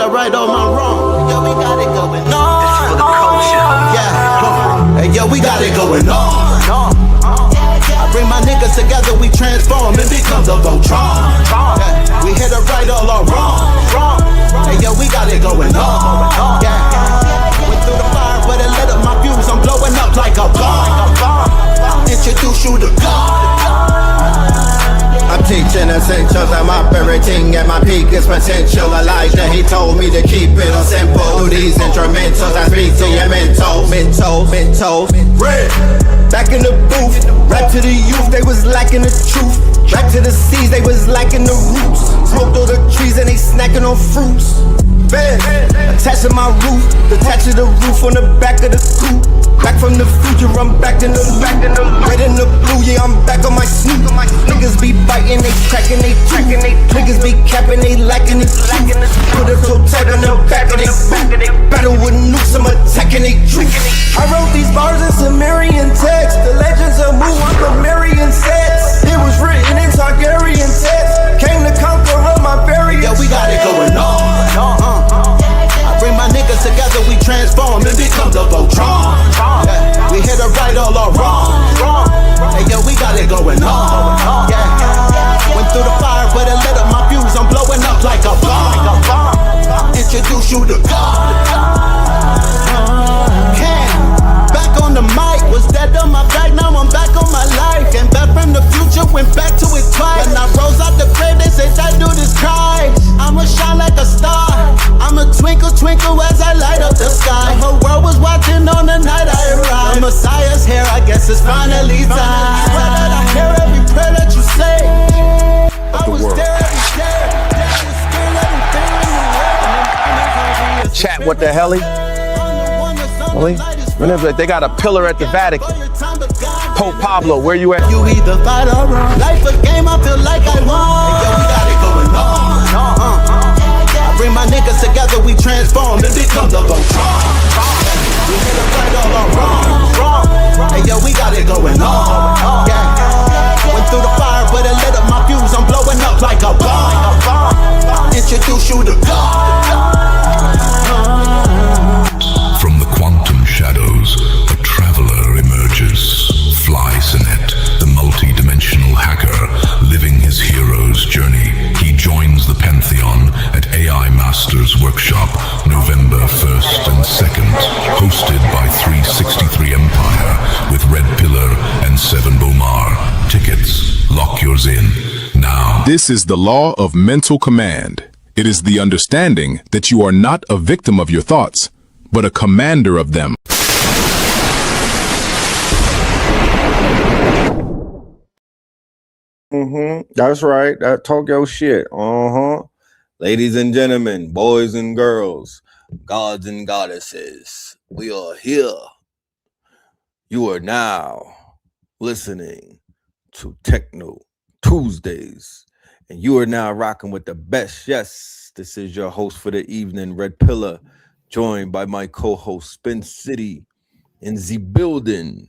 I right all my wrong. Yo, we got it going on. This is for the culture. Yeah. Hey, yo, we got it going on. I bring my niggas together, we transform and become the Voltron. Yeah. We hit it right all our wrong. Hey, yo, we got it going on. Yeah. Went through the fire, but it lit up my fuse. I'm blowing up like a bomb. Introduce you to God. I'm teaching essentials, I'm operating at my peakest potential. Elijah, he told me to keep it on simple. Through these instrumentals, I speak to your mental. Red. Back in the booth, rap to the youth, they was lacking the truth. Back to the seas, they was lacking the roots. Smoked all the trees and they snacking on fruits. Fed, attached to my roof, detached to the roof on the back of the coupe. Back from the future, I'm back in the red and the blue, yeah, I'm back on my snoot. Niggas be biting, they cracking, they tracking, niggas be capping, they lacking it. Put a toe tag on the back of they battle with nukes, I'm attacking they troops. I wrote these bars in Sumerian text, the legends of Mu, I'm Sumerian sets. It was written in Targaryen text, came to conquer all my variants. Yeah, we got it going on. I bring my niggas together, we transform and become the Voltron. Yeah. We hit it right all our wrong. Hey, yo, we got it going on. Yeah. Went through the fire, but it lit up my fuse. I'm blowing up like a bomb. Introduce you to God. Back on the mic, was dead on my back, now I'm back on my life. Came back from the future, went back to it twice. When I rose out the grave, they say that dude is Christ. I'ma shine like a star, I'ma twinkle as I light up the sky. The whole world was watching on the night I arrived. The Messiah's here, I guess it's finally time. Swear that I hear every prayer that you say. I was there every day, I was still everything. Chat, what the hell? They got a pillar at the Vatican. Pope Pablo, where you at? You either fight or run. Life a game, I feel like I won. Hey, yo, we got it going on. I bring my niggas together, we transform and become the Voltron. We hit it right all our wrong. Hey, yo, we got it going on. Yeah. Went through the fire, but it lit up my fuse. I'm blowing up like a bomb. Introduce you to God. From the quantum shadows, a traveler emerges. Fly Sinet, the multi-dimensional hacker, living his hero's journey. He joins the Pantheon at AI Masters Workshop, November 1st and 2nd. Hosted by 363 Empire, with Red Pillar and Seven Bomar. Tickets, lock yours in, now. This is the law of mental command. It is the understanding that you are not a victim of your thoughts, but a commander of them. That's right. That Tokyo shit. Ladies and gentlemen, boys and girls, gods and goddesses, we are here. You are now listening to Techno Tuesdays, and you are now rocking with the best. Yes, this is your host for the evening, Red Pillar, joined by my co-host Spin City in the building.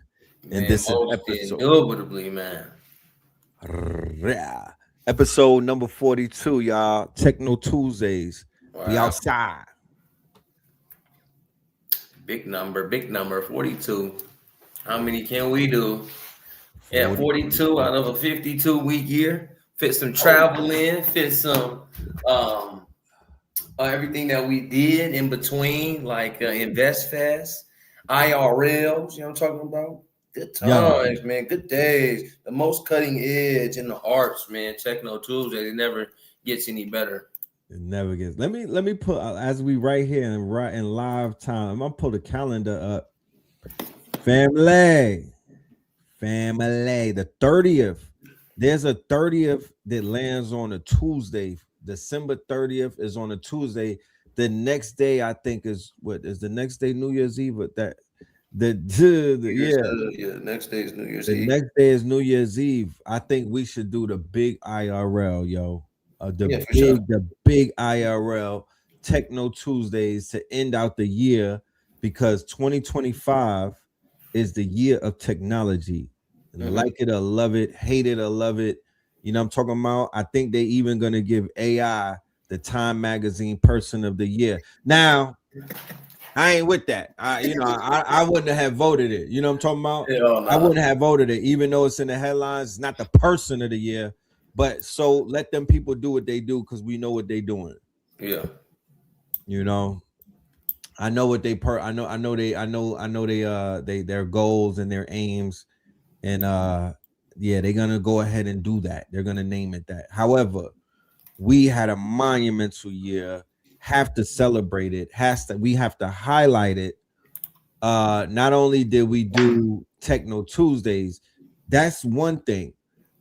And this is episode indubitably, man. Episode number 42, y'all. Techno Tuesdays. Wow. We outside. Big number, 42. How many can we do? Yeah, 42 out of a 52-week year. Fit some travel in, fit some everything that we did in between, like Invest Fast, IRLs, you know what I'm talking about? Good times, man. Good days. The most cutting edge in the arts, man. Techno Tuesday. It never gets any better. It never gets. Let me put as we right here and right in live time. I'm gonna pull the calendar up. Family. The 30th. There's a 30th that lands on a Tuesday. December 30th is on a Tuesday. The next day, I think, is what is the next day? New Year's Eve. But that. Next day is New Year's Eve. The next day is New Year's Eve. I think we should do the big IRL, yo. The big IRL Techno Tuesdays to end out the year, because 2025 is the year of technology. And like it or love it, hate it or love it. You know what I'm talking about? I think they even gonna give AI the Time Magazine Person of the Year. Now, I ain't with that. I wouldn't have voted it. You know what I'm talking about? Hell I nah. wouldn't have voted it, even though it's in the headlines. It's not the Person of the Year, but so let them people do what they do because we know what they're doing. Yeah. You know, I know what they I know their goals and their aims, and yeah, they're gonna go ahead and do that. They're gonna name it that. However, we had a monumental year. Have to celebrate it. We have to highlight it. Not only did we do Techno Tuesdays, that's one thing,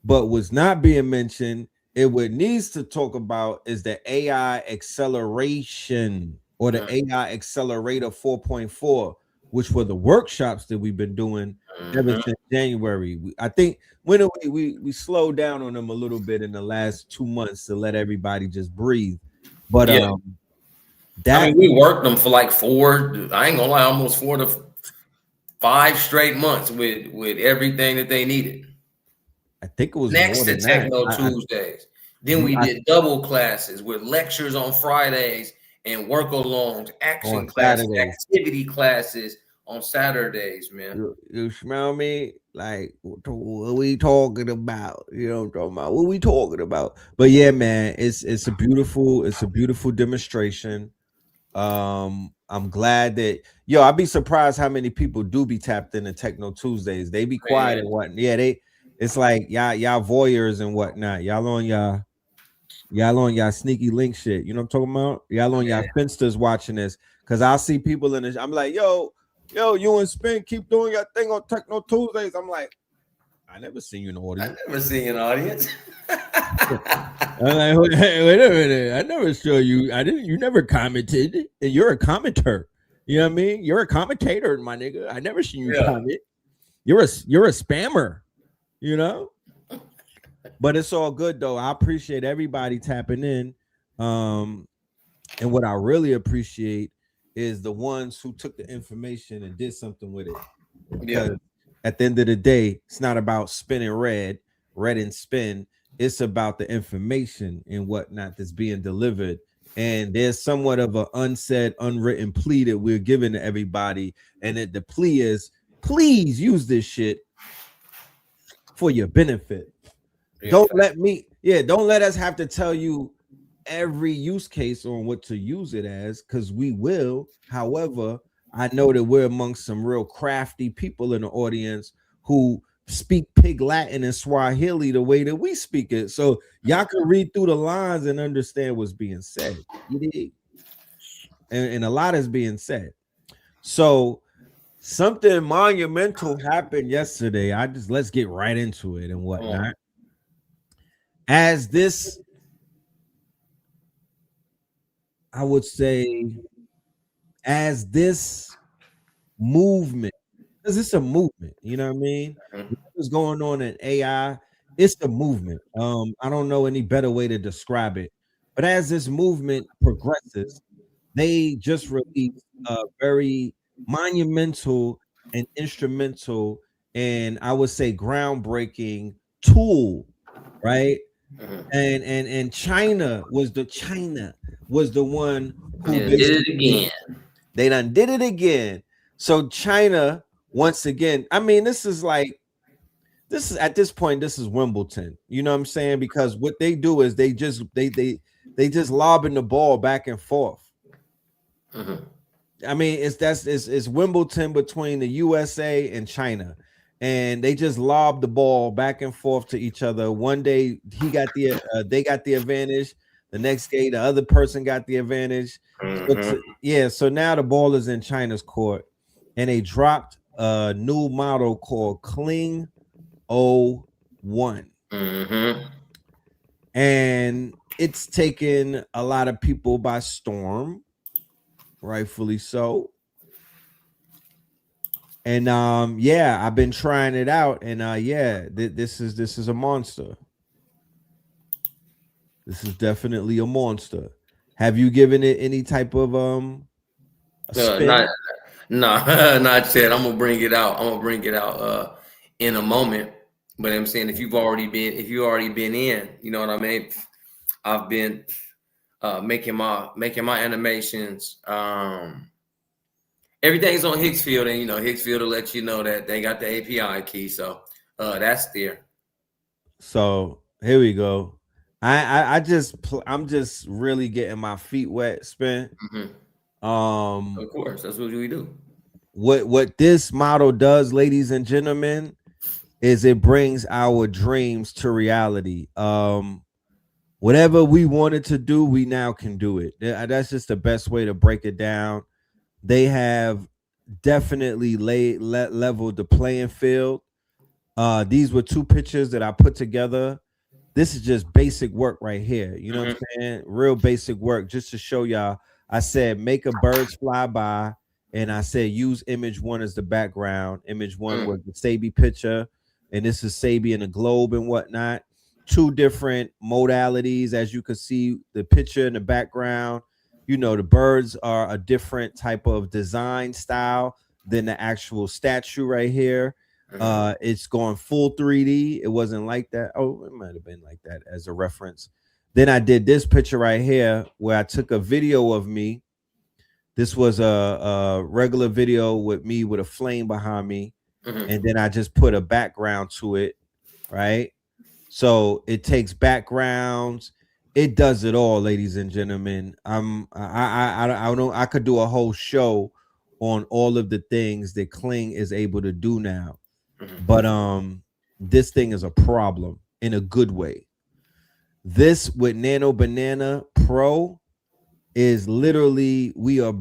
but what's not being mentioned, what needs to talk about is the AI acceleration or the AI Accelerator 4.4, which were the workshops that we've been doing ever since January. I think when we slowed down on them a little bit in the last 2 months to let everybody just breathe, but Yeah. I mean, we worked them for like I ain't gonna lie, almost 4 to 5 straight months with everything that they needed. I think it was next more to than Techno that. Tuesdays. Then we did double classes with lectures on Fridays and work-alongs, action classes, activity classes on Saturdays, man. You smell me? Like, what we talking about? You know what I'm talking about? What we talking about? But yeah, man, it's a beautiful demonstration. I'm glad that I'd be surprised how many people do be tapped into Techno Tuesdays. They be quiet and whatnot. Yeah, it's like y'all voyeurs and whatnot. Y'all on y'all sneaky link shit. You know what I'm talking about? Y'all on y'all finsters watching this. Cause I'll see people in this. I'm like, yo, you and Spin keep doing your thing on Techno Tuesdays. I'm like, I never seen you in the audience. I never seen an audience. I'm like, wait a minute. I never saw you. You never commented. And you're a commenter. You know what I mean? You're a commentator, my nigga. I never seen you comment. You're a spammer, you know? But it's all good though. I appreciate everybody tapping in. And what I really appreciate is the ones who took the information and did something with it. Because at the end of the day, it's not about spinning red and spin. It's about the information and whatnot that's being delivered. And there's somewhat of an unsaid, unwritten plea that we're giving to everybody. And the plea is, please use this shit for your benefit. Don't let us have to tell you every use case on what to use it as, because we will. However, I know that we're amongst some real crafty people in the audience who speak Pig Latin and Swahili the way that we speak it. So y'all can read through the lines and understand what's being said. And a lot is being said. So something monumental happened yesterday. Let's get right into it and whatnot. As this, I would say, as this movement, because it's a movement, you know what I mean? What's going on in AI? It's the movement. I don't know any better way to describe it. But as this movement progresses, they just released a very monumental and instrumental, and I would say groundbreaking tool, right? And China was the one who did it again. They done did it again. So China, once again, I mean, this is at this point, this is Wimbledon. You know what I'm saying? Because what they do is they just lobbing the ball back and forth. I mean, it's Wimbledon between the USA and China. And they just lob the ball back and forth to each other. One day they got the advantage. The next day, the other person got the advantage. So now the ball is in China's court, and they dropped a new model called Kling 01. And it's taken a lot of people by storm, rightfully so. And I've been trying it out, and this is a monster. This is definitely a monster. Have you given it any type of spin? Not yet. I'm gonna bring it out in a moment. But I'm saying if you already been in, you know what I mean? I've been making my animations. Everything's on Hicksfield, and Hicksfield will let you know that they got the API key. So that's there. So here we go. I'm just really getting my feet wet, Spin. Of course, that's what we do. What this model does, ladies and gentlemen, is it brings our dreams to reality. Whatever we wanted to do, we now can do it. That's just the best way to break it down. They have definitely leveled the playing field. These were 2 pictures that I put together. This is just basic work right here. You know what I'm saying? Real basic work just to show y'all. I said, make a birds fly by. And I said, use image 1 as the background. Image 1 was the Sabi picture. And this is Sabi in a globe and whatnot. 2 different modalities. As you can see, the picture in the background. The birds are a different type of design style than the actual statue right here. It's going full 3D. It wasn't like that. Oh, it might have been like that as a reference. Then I did this picture right here where I took a video of me. This was a regular video with me with a flame behind me. And then I just put a background to it, right? So it takes backgrounds. It does it all, ladies and gentlemen. I could do a whole show on all of the things that Kling is able to do now. But this thing is a problem in a good way. This with Nano Banana Pro is literally we are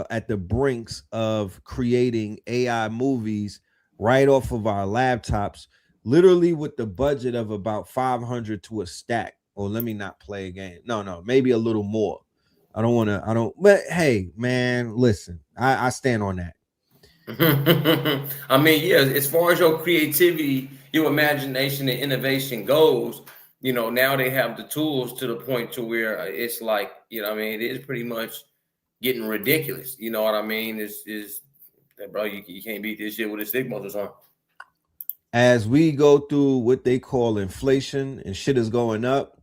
at the brinks of creating AI movies right off of our laptops, literally with the budget of about 500 to a stack. Or let me not play a game. No, maybe a little more. But hey, man, listen, I stand on that. I mean, yeah, as far as your creativity, your imagination and innovation goes, now they have the tools to the point to where it's like, it is pretty much getting ridiculous. You know what I mean? Is that, bro, you can't beat this shit with a stick motors on. As we go through what they call inflation and shit is going up,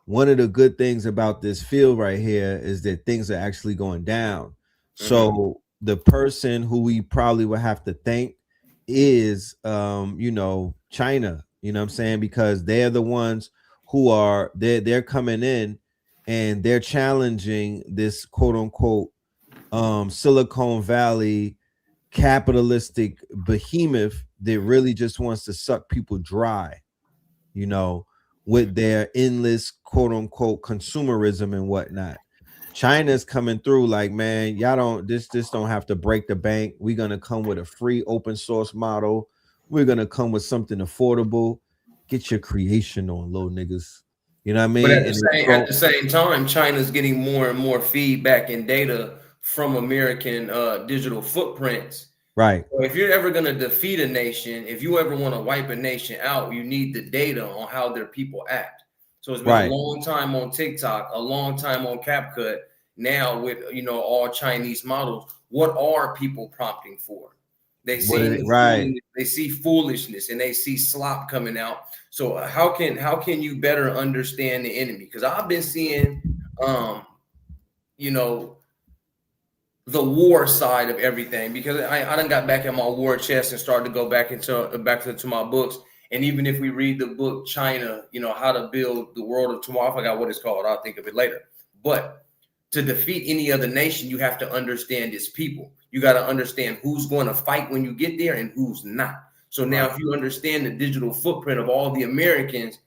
one of the good things about this field right here is that things are actually going down. So the person who we probably will have to thank is, China, you know what I'm saying? Because they're the ones who are, they're coming in and they're challenging this quote unquote, Silicon Valley capitalistic behemoth that really just wants to suck people dry, with their endless quote unquote consumerism and whatnot. China's coming through like, man, y'all don't don't have to break the bank. We're gonna come with a free open source model. We're gonna come with something affordable. Get your creation on, little niggas. You know what I mean? But at the same time, China's getting more and more feedback and data from American digital footprints. Right. So if you're ever gonna defeat a nation, if you ever want to wipe a nation out, you need the data on how their people act. So it's been a long time on TikTok, a long time on CapCut. Now with all Chinese models, what are people prompting for? They see they see foolishness and they see slop coming out. So how can you better understand the enemy? Because I've been seeing the war side of everything, because I done got back in my war chest and started to go back to my books. And even if we read the book China, how to build the world of tomorrow, I forgot what it's called. I'll think of it later. But to defeat any other nation, you have to understand its people. You got to understand who's going to fight when you get there and who's not. So now if you understand the digital footprint of all the Americans,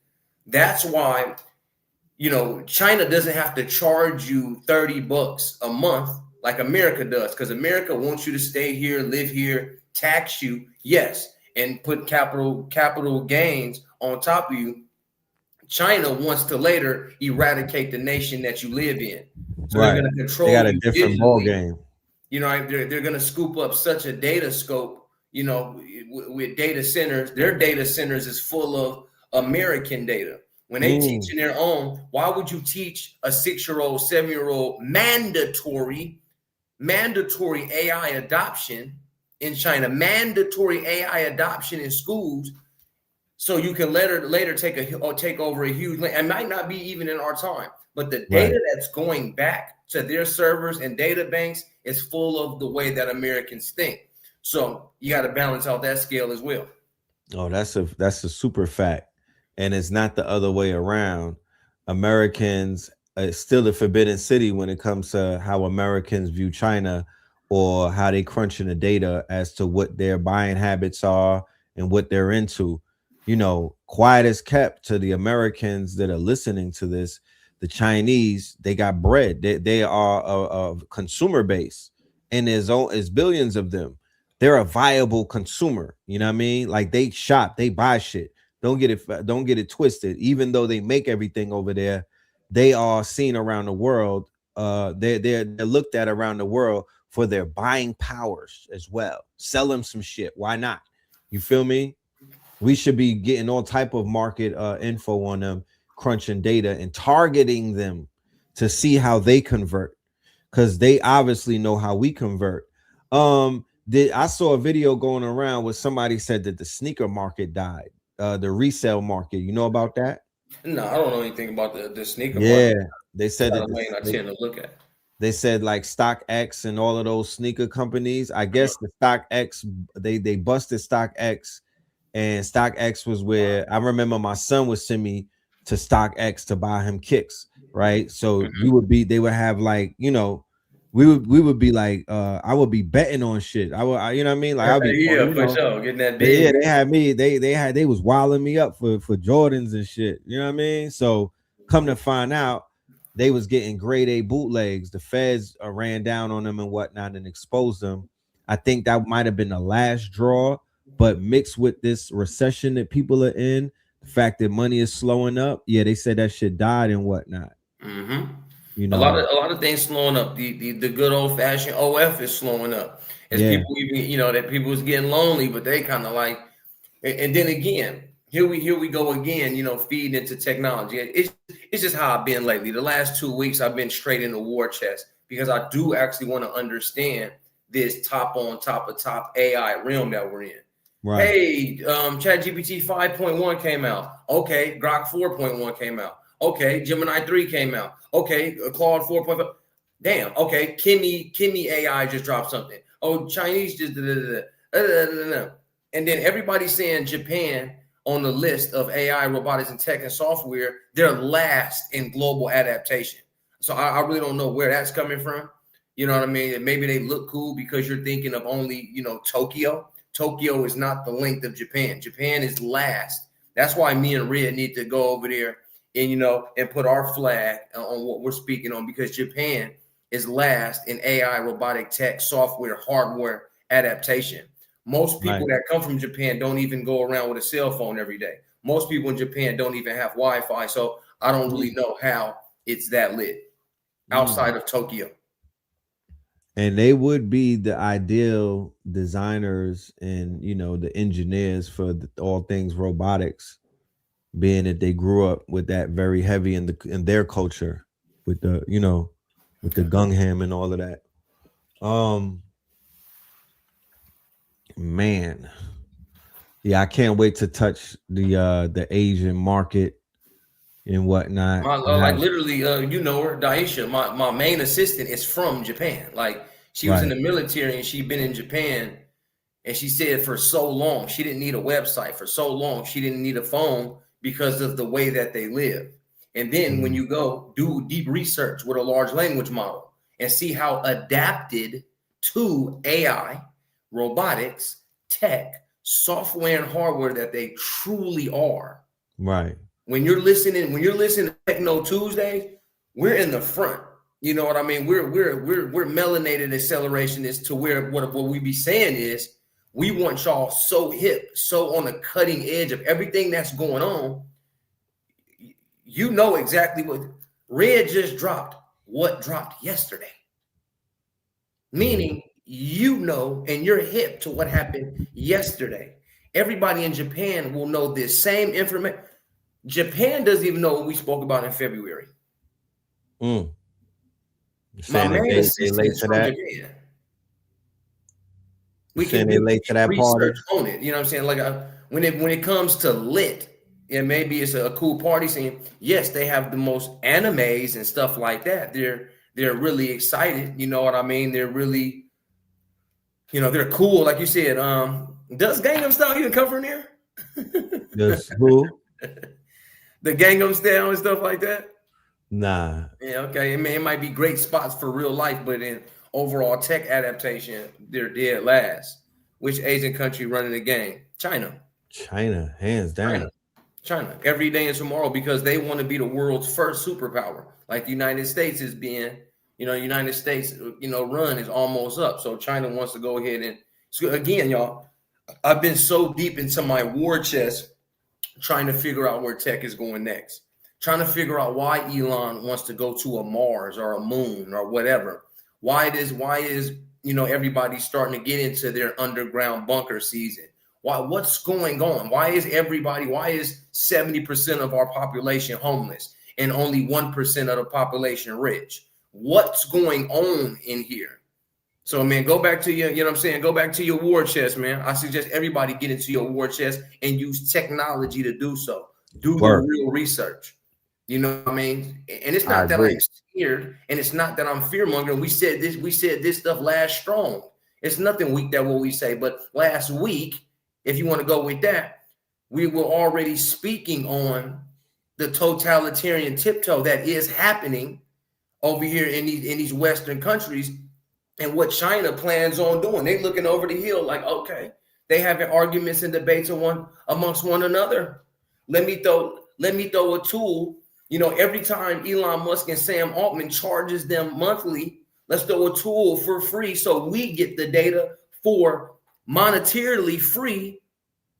that's why, China doesn't have to charge you $30 a month like America does, because America wants you to stay here, live here, tax you, yes, and put capital gains on top of you. China wants to later eradicate the nation that you live in. So they're going to control. They got a different ball game. They're going to scoop up such a data scope, with data centers. Their data centers is full of American data. When they teach in their own, why would you teach a 6-year-old, 7-year-old mandatory AI adoption in China, mandatory AI adoption in schools, so you can later take over a huge land? It might not be even in our time, but the data that's going back to their servers and data banks is full of the way that Americans think. So you got to balance out that scale as well. Oh, that's a super fact. And it's not the other way around. Americans still the forbidden city when it comes to how Americans view China or how they crunching the data as to what their buying habits are and what they're into. You know, quiet as kept to the Americans that are listening to this. The Chinese, they got bread. They are a consumer base, and there's billions of them. They're a viable consumer. You know what I mean? Like they shop, they buy shit. Don't get it twisted. Even though they make everything over there, they are seen around the world. They're looked at around the world for their buying powers as well. Sell them some shit. Why not? You feel me? We should be getting all type of market info on them, crunching data and targeting them to see how they convert, because they obviously know how we convert. I saw a video going around where somebody said that the sneaker market died, the resale market. You know about that? No, I don't know anything about the sneaker market. market. They said that I tend to look at. They said like StockX and all of those sneaker companies. I guess the StockX, they busted StockX, and StockX was where I remember my son would send me to StockX to buy him kicks, right? So they would have like, you know, we would be like, I would be betting on shit. You know what I mean? Like I'll be for sure, getting that big. Yeah, they had me, they was wilding me up for Jordans and shit. You know what I mean? So come to find out, they was getting grade A bootlegs. The feds ran down on them and whatnot and exposed them. I think that might have been the last draw, but mixed with this recession that people are in, the fact that money is slowing up, yeah, they said that shit died and whatnot. You know, a lot of things slowing up. The good old fashioned OF is slowing up. As people even, you know, that people was getting lonely, but they kind of like, and then again, here we go again, you know, feeding into technology. It's just how I've been lately. The last 2 weeks, I've been straight into war chest because I do actually want to understand this top on top of top AI realm that we're in. Right. Hey, ChatGPT 5.1 came out. Okay, Grok 4.1 came out. Okay, Gemini 3 came out. Okay, Claude 4.5. Damn. Okay, Kimi AI just dropped something. Oh, Chinese just and then everybody's saying Japan on the list of AI, robotics, and tech and software, they're last in global adaptation. So I really don't know where that's coming from. You know what I mean? And maybe they look cool because you're thinking of only, you know, Tokyo. Tokyo is not the length of Japan. Japan is last. That's why me and Red need to go over there and, you know, and put our flag on what we're speaking on, because Japan is last in AI, robotic tech, software, hardware adaptation. Most people that come from Japan don't even go around with a cell phone every day. Most people in Japan don't even have Wi-Fi. So I don't really know how it's that lit outside of Tokyo. And they would be the ideal designers and, you know, the engineers for all things robotics, being that they grew up with that very heavy in their culture with the, you know, with the Gundam and all of that. Man, yeah, I can't wait to touch the Asian market and whatnot. Like literally, you know her, Daisha, my main assistant is from Japan. Like she was in the military and she'd been in Japan, and she said for so long she didn't need a website. For so long she didn't need a phone because of the way that they live. And then when you go do deep research with a large language model and see how adapted to AI, robotics, tech, software, and hardware that they truly are. Right. When you're listening to Techno Tuesday, we're in the front. You know what I mean? We're melanated accelerationists to where what we be saying is we want y'all so hip, so on the cutting edge of everything that's going on. You know exactly what Red just dropped. What dropped yesterday? Meaning, you know, and you're hip to what happened yesterday. Everybody in Japan will know this same information. Japan doesn't even know what we spoke about in February. My main assistant is from Japan. We can do research on it. You know what I'm saying? Like when it comes to lit, maybe it's a cool party scene. Yes, they have the most animes and stuff like that. They're really excited. You know what I mean? They're really, they're cool. Like you said, does Gangnam Style even come from there? Does who? The Gangnam Style and stuff like that? Nah. Yeah, okay. It might be great spots for real life, but in overall tech adaptation, they're dead last. Which Asian country running the game? China. China, hands down. China. Every day and tomorrow, because they want to be the world's first superpower. Like the United States is being, United States, run is almost up. So China wants to go ahead and, so again, y'all, I've been so deep into my war chest trying to figure out where tech is going next. Trying to figure out why Elon wants to go to a Mars or a moon or whatever. Why is everybody starting to get into their underground bunker season? What's going on? Why is 70% of our population homeless and only 1% of the population rich? What's going on in here? So, man, go back to your, go back to your war chest, man. I suggest everybody get into your war chest and use technology to do so. Do the real research. You know what I mean? And it's not that I'm scared, and it's not that I'm fear-mongering. We said this stuff last strong. It's nothing weak that what we say, but last week, if you want to go with that, we were already speaking on the totalitarian tiptoe that is happening over here in these Western countries and what China plans on doing. They're looking over the hill like, okay, they having arguments and debates amongst one another. Let me throw a tool. Every time Elon Musk and Sam Altman charges them monthly, let's throw a tool for free so we get the data for monetarily free,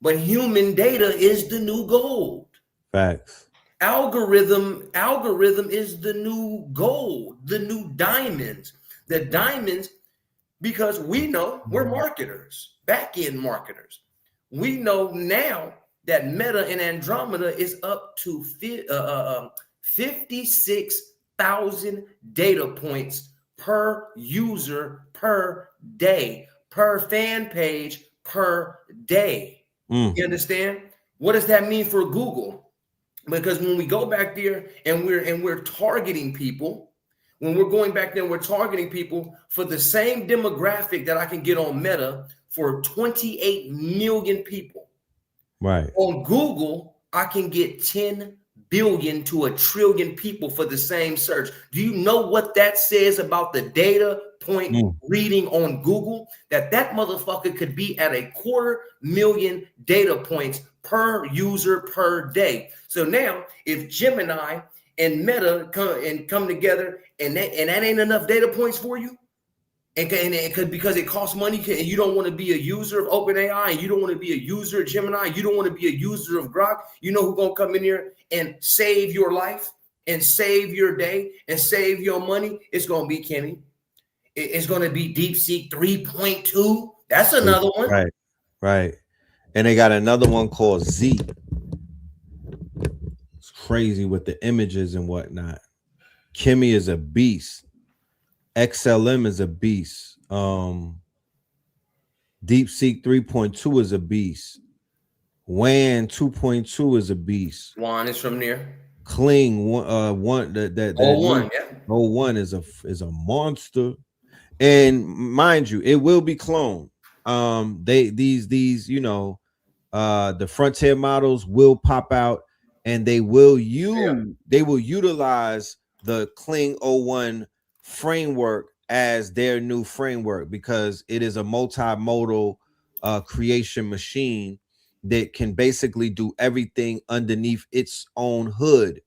but human data is the new gold. Facts. Algorithm is the new gold, the new diamonds. The diamonds, because we know we're marketers, back-end marketers. We know now that Meta and Andromeda is up to 56,000 data points per user per day, per fan page per day. You understand? What does that mean for Google? Because when we go back there and we're targeting people, when we're going back there, we're targeting people for the same demographic that I can get on Meta for 28 million people. Right. On Google, I can get 10 billion to 1 trillion people for the same search. Do you know what that says about the data point reading on Google? That motherfucker could be at 250,000 data points per user per day. So now if Gemini and Meta come together and that ain't enough data points for you, because it costs money, and you don't want to be a user of OpenAI, and you don't want to be a user of Gemini, you don't want to be a user of Grok, you know who's gonna come in here and save your life and save your day and save your money? It's gonna be Kenny. It's gonna be DeepSeek 3.2. That's another one. Right. And they got another one called Z. It's crazy with the images and whatnot. Kimmy is a beast. XLM is a beast. DeepSeek 3.2 is a beast. WAN 2.2 is a beast. WAN is from there. Kling one is a monster. And mind you, it will be cloned. The frontier models will pop out, and they will utilize the Kling 01 framework as their new framework, because it is a multimodal creation machine that can basically do everything underneath its own hood,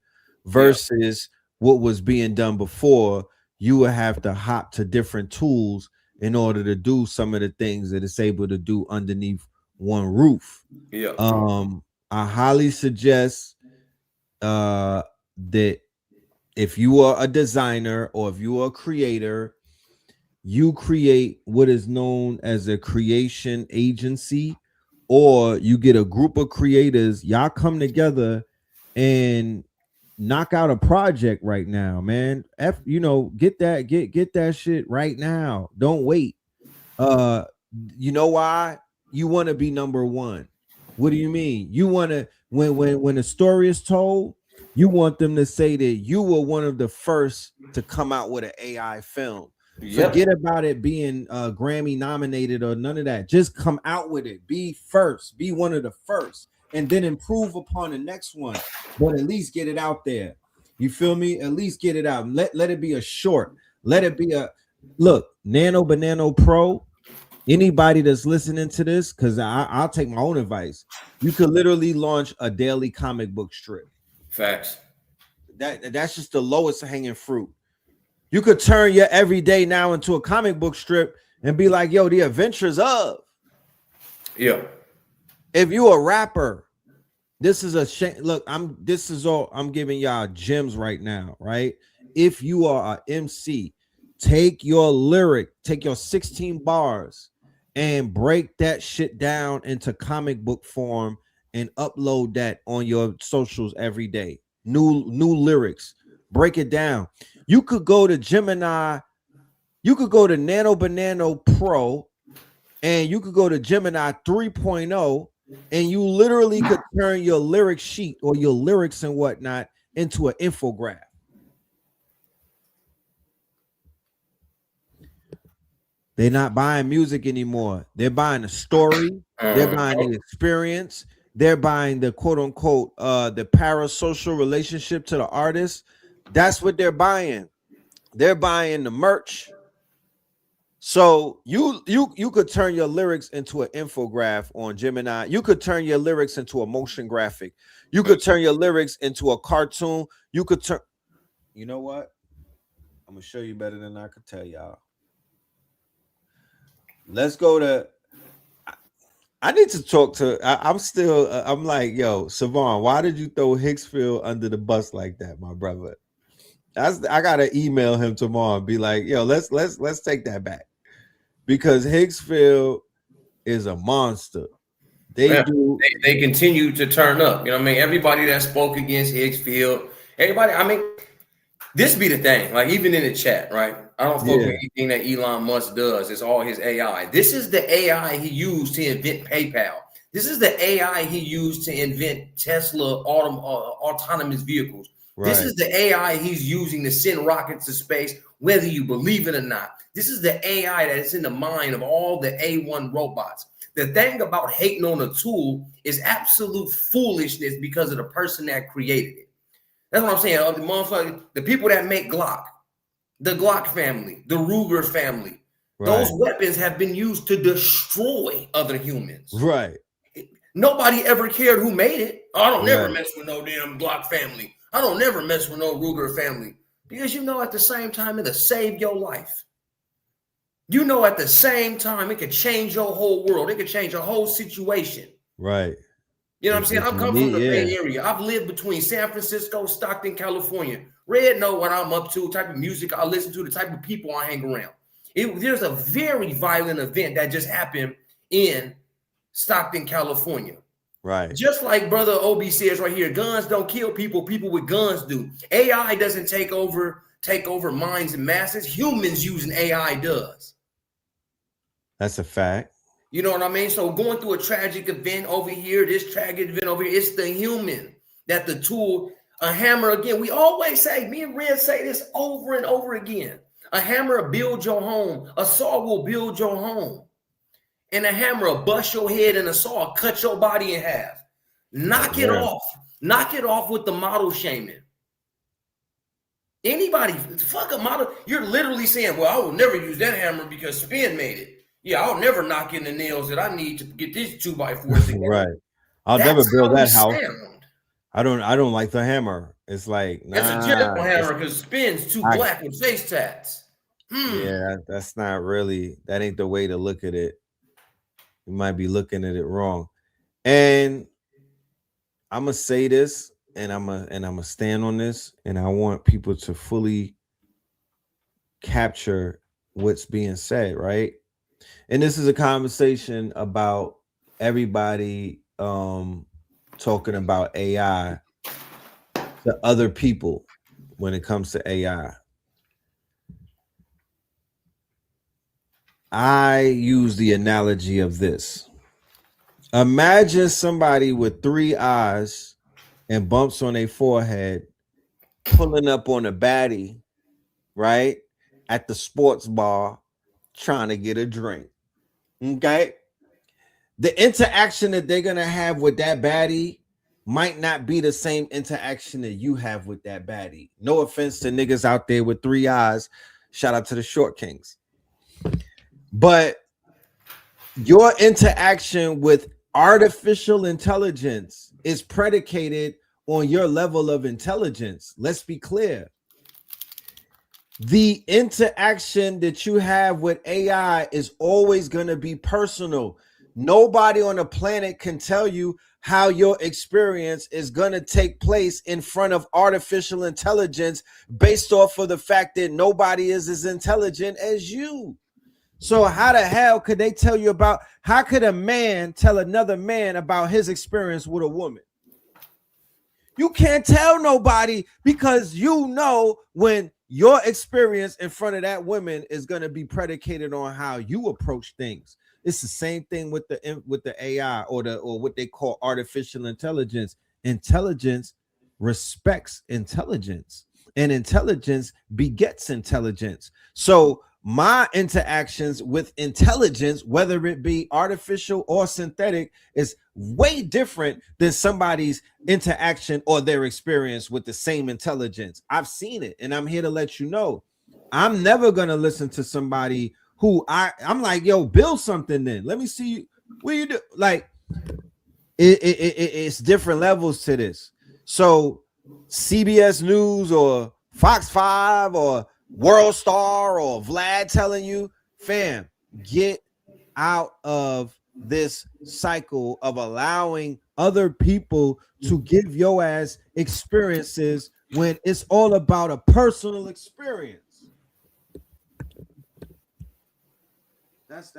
versus what was being done before. You would have to hop to different tools in order to do some of the things that it's able to do underneath one roof. I highly suggest that if you are a designer or if you are a creator, you create what is known as a creation agency, or you get a group of creators, y'all come together and knock out a project right now, man. Get that shit right now. Don't wait. You know why? You want to be number one. What do you mean? You want to, when a story is told, you want them to say that you were one of the first to come out with an AI film. Yep. Forget about it being Grammy nominated or none of that. Just come out with it. Be first. Be one of the first, and then improve upon the next one. But at least get it out there. You feel me? At least get it out. Let it be a short. Let it be a look. Nano Banana Pro. Anybody that's listening to this, because I'll take my own advice. You could literally launch a daily comic book strip. Facts. That's just the lowest hanging fruit. You could turn your everyday now into a comic book strip and be like, yo, the adventures of. Yeah. If you a rapper, this is a shame. Look, I'm giving y'all gems right now, right? If you are an MC, take your lyric, take your 16 bars and break that shit down into comic book form and upload that on your socials every day. New lyrics, break it down. You could go to Gemini, you could go to Nano Banana Pro, and you could go to Gemini 3.0, and you literally could turn your lyric sheet or your lyrics and whatnot into an infographic. They're not buying music anymore. They're buying a story. They're buying the experience. They're buying the quote unquote the parasocial relationship to the artist. That's what they're buying. They're buying the merch. So you could turn your lyrics into an infographic on Gemini. You could turn your lyrics into a motion graphic. You could turn your lyrics into a cartoon. You could turn. You know what? I'm gonna show you better than I could tell y'all. Let's go to. I need to talk to. I'm like, yo, Savon, why did you throw Hicksfield under the bus like that, my brother? I gotta email him tomorrow and be like, yo, let's take that back, because Hicksfield is a monster. They continue to turn up. You know what I mean? Everybody that spoke against Hicksfield, everybody. I mean, this be the thing. Like even in the chat, right? I don't fuck with anything that Elon Musk does. It's all his AI. This is the AI he used to invent PayPal. This is the AI he used to invent Tesla autonomous vehicles. Right. This is the AI he's using to send rockets to space, whether you believe it or not. This is the AI that is in the mind of all the A1 robots. The thing about hating on a tool is absolute foolishness because of the person that created it. That's what I'm saying. The people that make Glock, the Glock family, the Ruger family, those weapons have been used to destroy other humans. Right. Nobody ever cared who made it. I don't never mess with no damn Glock family. I don't never mess with no Ruger family. Because you know at the same time it'll save your life. You know at the same time it could change your whole world. It could change your whole situation. Right. You know what I'm saying? I come from the Bay Area. I've lived between San Francisco, Stockton, California. Red know what I'm up to, type of music I listen to, the type of people I hang around. There's a very violent event that just happened in Stockton, California. Right. Just like Brother Obi says right here, guns don't kill people, people with guns do. AI doesn't take over minds and masses. Humans using AI does. That's a fact. You know what I mean? So going through a tragic event over here, this tragic event over here, it's the human that the tool, a hammer, again, we always say, me and Red say this over and over again. A hammer will build your home. A saw will build your home. And a hammer will bust your head, and a saw will cut your body in half. Knock it off. Knock it off with the model shaming. Anybody, fuck a model. You're literally saying, well, I will never use that hammer because Spin made it. Yeah, I'll never knock in the nails that I need to get this 2x4 together. Right. I'll never build that house. I don't like the hammer. It's like, that's a general hammer because Spin's too black with face tats. Yeah, that's not really, that ain't the way to look at it. You might be looking at it wrong. And I'm gonna say this, and I'm gonna stand on this, and I want people to fully capture what's being said, right? And this is a conversation about everybody talking about AI to other people when it comes to AI. I use the analogy of this. Imagine somebody with 3 eyes and bumps on their forehead pulling up on a baddie, right? At the sports bar trying to get a drink. Okay. The interaction that they're going to have with that baddie might not be the same interaction that you have with that baddie. No offense to niggas out there with 3 eyes. Shout out to the Short Kings. But your interaction with artificial intelligence is predicated on your level of intelligence. Let's be clear. The interaction that you have with AI is always going to be personal. Nobody on the planet can tell you how your experience is going to take place in front of artificial intelligence based off of the fact that nobody is as intelligent as you. So how the hell could they tell you about, how could a man tell another man about his experience with a woman? You can't tell nobody, because you know when your experience in front of that woman is going to be predicated on how you approach things. It's the same thing with the AI or what they call artificial intelligence. Intelligence respects intelligence, and intelligence begets intelligence. So my interactions with intelligence, whether it be artificial or synthetic, is way different than somebody's interaction or their experience with the same intelligence. I've seen it, and I'm here to let you know. I'm never going to listen to somebody who I'm like, yo, build something then. Let me see what you do. Like, it's different levels to this. So CBS News or Fox 5 or World Star or Vlad telling you, fam, get out of this cycle of allowing other people to give your ass experiences when it's all about a personal experience. That's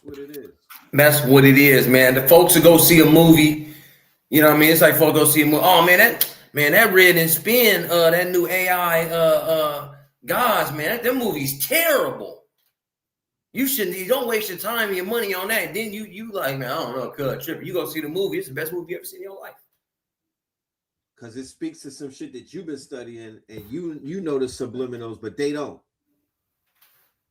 what it is. That's what it is, man. The folks who go see a movie, you know what I mean? It's like folks go see a movie. Oh man, that Red and Spin, that new AI gods, man, that movie's terrible. You don't waste your time and your money on that. Then you like, man, I don't know, cut tripping. You go see the movie, it's the best movie you ever seen in your life. Because it speaks to some shit that you've been studying, and you know the subliminals, but they don't.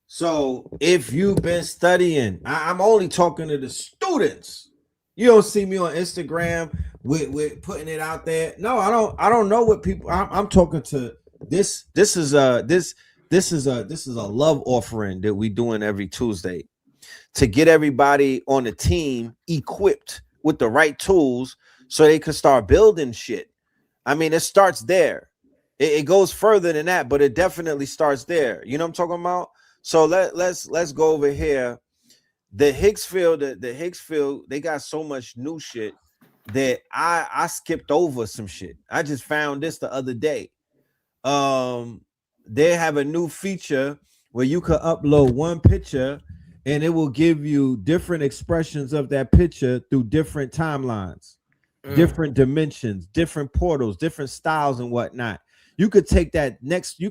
So if you've been studying, I'm only talking to the students. You don't see me on Instagram with putting it out there. No, I don't know what people. I'm talking to this. This is a love offering that we doing every Tuesday to get everybody on the team equipped with the right tools so they can start building shit. I mean, it starts there. It goes further than that, but it definitely starts there. You know what I'm talking about? So let's go over here. The Higgs field, they got so much new shit that I skipped over some shit. I just found this the other day. They have a new feature where you can upload one picture and it will give you different expressions of that picture through different timelines, different dimensions, different portals, different styles and whatnot. You could take that next,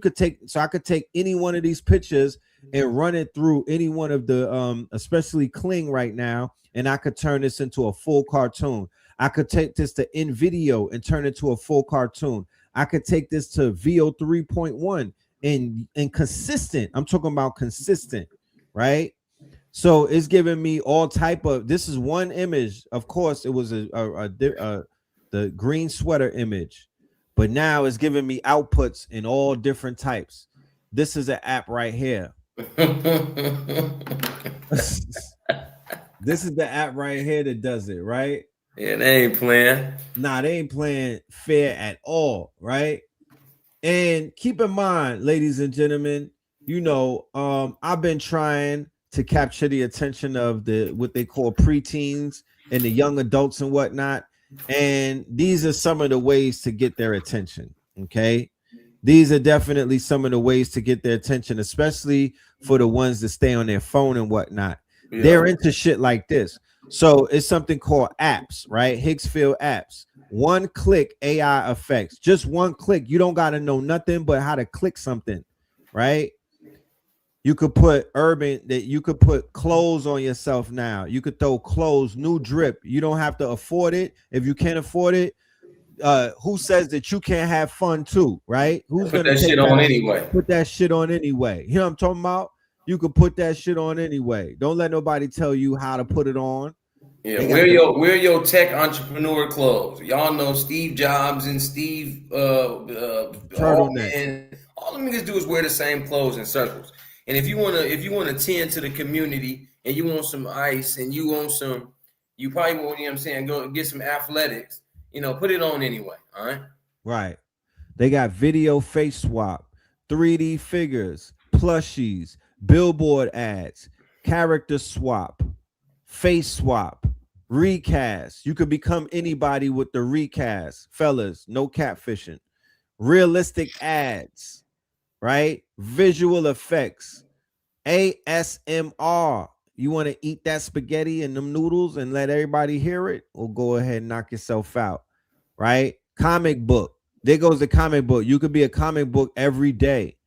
so I could take any one of these pictures and run it through any one of the especially Kling right now, and I could turn this into a full cartoon. I could take this to InVideo and turn it to a full cartoon. I could take this to VO 3.1 and consistent. I'm talking about consistent, right? So it's giving me all type of. This is one image. Of course, it was the green sweater image, but now it's giving me outputs in all different types. This is an app right here. This is the app right here that does it, right? Yeah, they ain't playing. Nah, they ain't playing fair at all, right? And keep in mind, ladies and gentlemen, you know, I've been trying to capture the attention of what they call preteens and the young adults and whatnot. And these are some of the ways to get their attention. Okay. These are definitely some of the ways to get their attention, especially for the ones that stay on their phone and whatnot. Yeah. They're into shit like this. So it's something called apps, right? Higgs field apps. One click AI effects. Just one click. You don't got to know nothing but how to click something, right? You could put urban, that you could put clothes on yourself now. You could throw clothes, new drip. You don't have to afford it. If you can't afford it, who says that you can't have fun too, right? Who's Put gonna that shit on anyway? Put that shit on anyway. You know what I'm talking about? You could put that shit on anyway. Don't let nobody tell you how to put it on. Yeah, wear your tech entrepreneur clothes. Y'all know Steve Jobs and Steve turtleneck. All them niggas do is wear the same clothes in circles. And if you wanna tend to the community and you want some ice and you want some, you probably want, you know what I'm saying, go get some athletics, you know, put it on anyway. All right. Right. They got video face swap, 3D figures, plushies, billboard ads, character swap, face swap, recast. You could become anybody with the recast, fellas. No catfishing. Realistic ads, right? Visual effects, ASMR. You want to eat that spaghetti and them noodles and let everybody hear it? Or go ahead and knock yourself out, right? Comic book. There goes the comic book. You could be a comic book every day.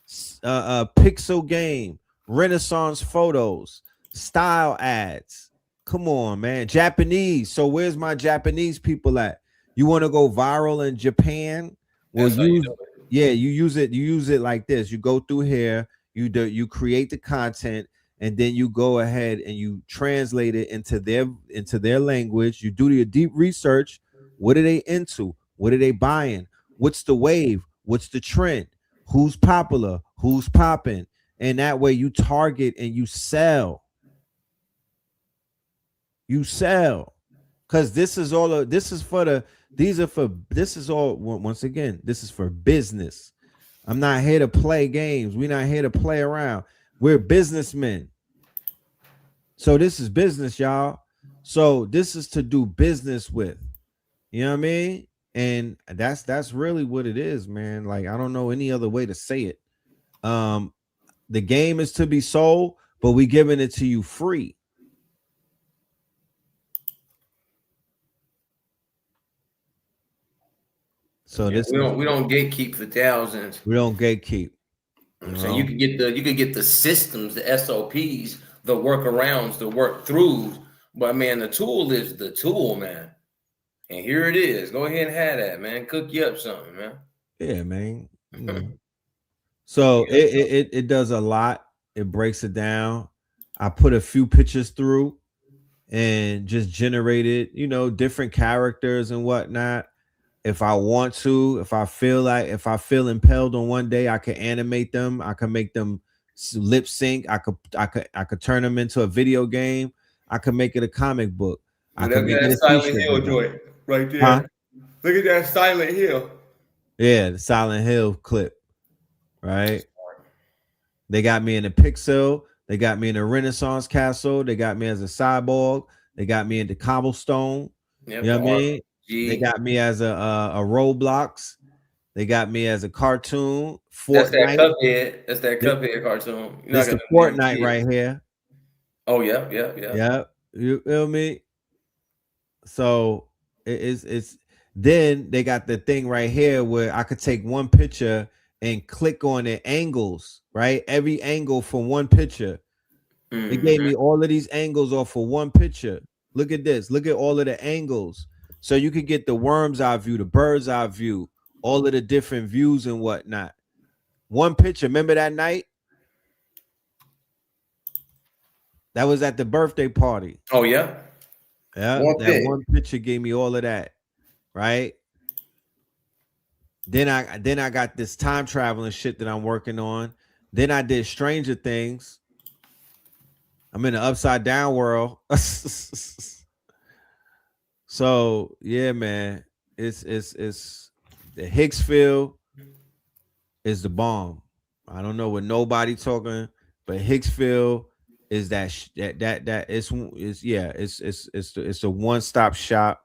Pixel game, Renaissance photos, style ads. Come on, man. Japanese. So where's my Japanese people at? You want to go viral in Japan? Well, you use it like this. You go through here, you create the content, and then you go ahead and you translate it into their language. You do your deep research. What are they into? What are they buying? What's the wave? What's the trend? Who's popular? Who's popping? And that way you target and you sell. You sell. Because this is all once again, this is for business. I'm not here to play games. We're not here to play around. We're businessmen. So this is business, y'all. So this is to do business with. You know what I mean? And that's really what it is, man. Like, I don't know any other way to say it. The game is to be sold, but we giving it to you free. So we don't gatekeep for thousands. We don't gatekeep. So you could get the systems, the SOPs, the workarounds, the work throughs. But man, the tool is the tool, man. And here it is. Go ahead and have that, man. Cook you up something, man. Yeah, man. So it does a lot. It breaks it down. I put a few pictures through and just generated, different characters and whatnot. If I want to, if I feel impelled on one day, I can animate them. I can make them lip sync. I could turn them into a video game. I could make it a comic book. I could make it a Silent Hill joint right there. Huh? Look at that Silent Hill. Yeah, the Silent Hill clip. Right. They got me in a Pixel. They got me in a Renaissance castle. They got me as a cyborg. They got me into cobblestone. Yep, you know what I mean? They got me as a Roblox. They got me as a cartoon. Fortnite. That's that Cuphead cartoon. That's the Fortnite right here. Oh yeah. You feel me? So it's then they got the thing right here where I could take one picture and click on the angles, right? Every angle from one picture. Mm-hmm. It gave me all of these angles off for one picture. Look at this. Look at all of the angles. So you could get the worm's eye view, the bird's eye view, all of the different views and whatnot. One picture. Remember that night? That was at the birthday party. Oh, yeah. Yeah. One picture gave me all of that. Right. Then I got this time traveling shit that I'm working on. Then I did Stranger Things. I'm in the upside down world. So yeah, man, it's the Hicksville is the bomb. I don't know what nobody talking, but Hicksville is it's a one-stop shop.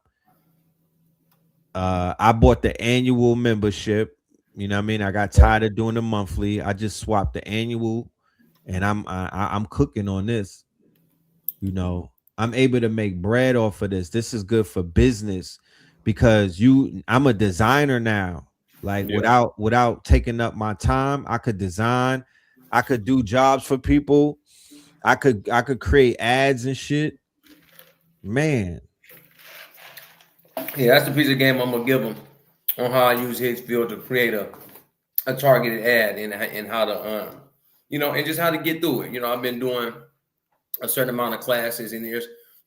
I bought the annual membership. You know what I mean? I got tired of doing the monthly. I just swapped the annual, and I'm cooking on this. I'm able to make bread off of this. This is good for business because I'm a designer now. Like without taking up my time, I could design. I could do jobs for people. I could create ads and shit. Man. Yeah, that's the piece of game I'm gonna give them on how I use Higgsfield to create a targeted ad and how to and just how to get through it. I've been doing a certain amount of classes, and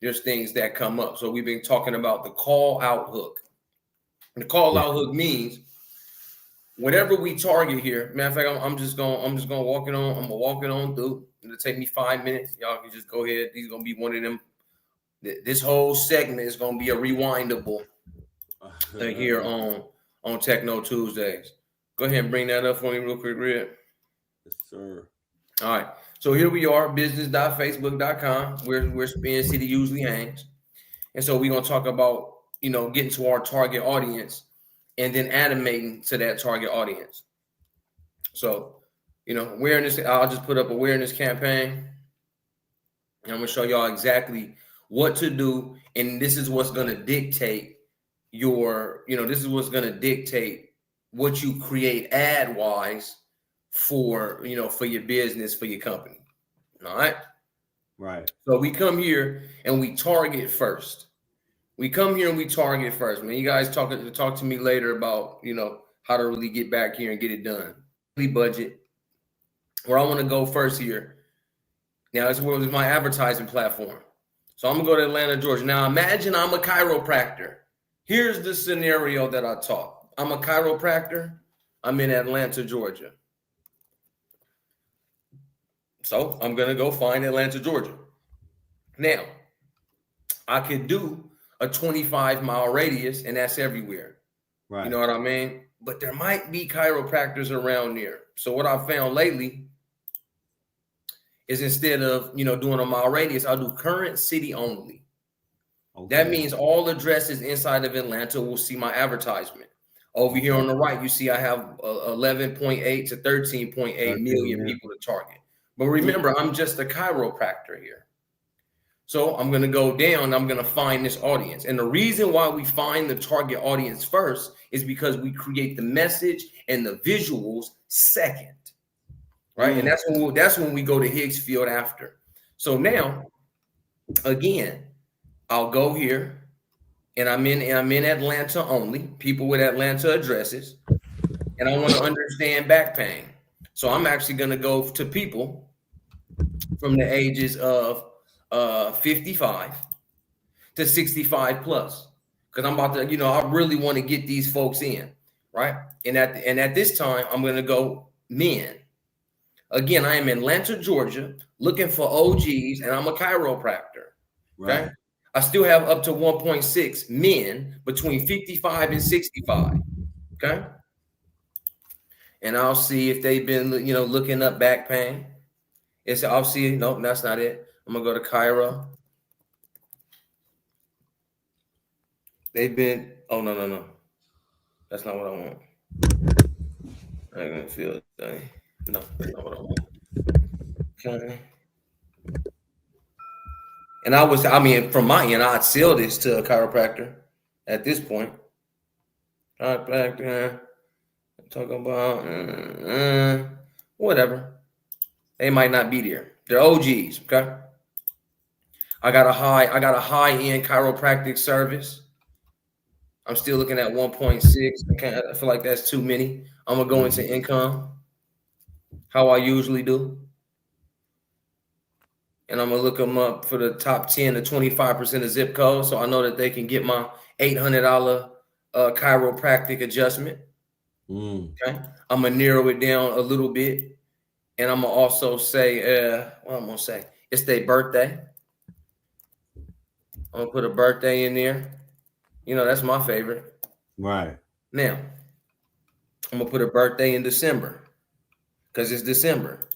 there's things that come up. So we've been talking about the call out hook. And the call out hook means whatever we target here. Matter of fact, I'm just gonna walk it on. I'm gonna walk it on through. It'll take me 5 minutes. Y'all can just go ahead. These gonna be one of them. This whole segment is gonna be a rewindable here on Techno Tuesdays. Go ahead and bring that up for me real quick, Red. Yes, sir. All right. So here we are, business.facebook.com, where Spin City usually hangs. And so we're gonna talk about, getting to our target audience and then animating to that target audience. So, awareness, I'll just put up awareness campaign. And I'm gonna show y'all exactly what to do. And this is what's gonna dictate this is what's gonna dictate what you create ad-wise for your business, for your company. All right. Right. So we come here and we target first. Man, you guys talk to me later about, how to really get back here and get it done. Budget. Where I want to go first here. Now, this was my advertising platform. So I'm going to go to Atlanta, Georgia. Now, imagine I'm a chiropractor. Here's the scenario that I taught. I'm a chiropractor. I'm in Atlanta, Georgia. So I'm going to go find Atlanta, Georgia. Now, I could do a 25-mile radius, and that's everywhere. Right. You know what I mean? But there might be chiropractors around here. So what I've found lately is instead of, doing a mile radius, I'll do current city only. Okay. That means all addresses inside of Atlanta will see my advertisement. Over here on the right, you see I have 11.8 to 13.8 million people to target. But remember, I'm just a chiropractor here. So I'm going to go down. I'm going to find this audience. And the reason why we find the target audience first is because we create the message and the visuals second. Right. And that's when we go to Higgsfield after. So now, again, I'll go here and I'm in Atlanta only, people with Atlanta addresses. And I want to understand back pain. So I'm actually going to go to people from the ages of 55 to 65 plus, because I'm about to, I really want to get these folks in, right? And at this time, I'm going to go men. Again, I am in Atlanta, Georgia, looking for OGs, and I'm a chiropractor. Okay, right. I still have up to 1.6 men between 55 and 65. Okay, and I'll see if they've been, looking up back pain. I'll see. Nope, that's not it. I'm going to go to Cairo. They've been, oh, no. That's not what I want. I ain't going to feel it. No, that's not what I want. Okay. And from my end, I'd sell this to a chiropractor at this point. Chiropractor, talk about, whatever. They might not be there. They're OGs, okay? I got a high-end chiropractic service. I'm still looking at 1.6. I feel like that's too many. I'm gonna go into income, how I usually do. And I'm gonna look them up for the top 10 to 25% of zip code. So I know that they can get my $800 chiropractic adjustment. Okay. I'm gonna narrow it down a little bit. And I'm gonna also say, what I'm gonna say, it's their birthday. I'm gonna put a birthday in there. That's my favorite. Right. Now, I'm gonna put a birthday in December because it's December.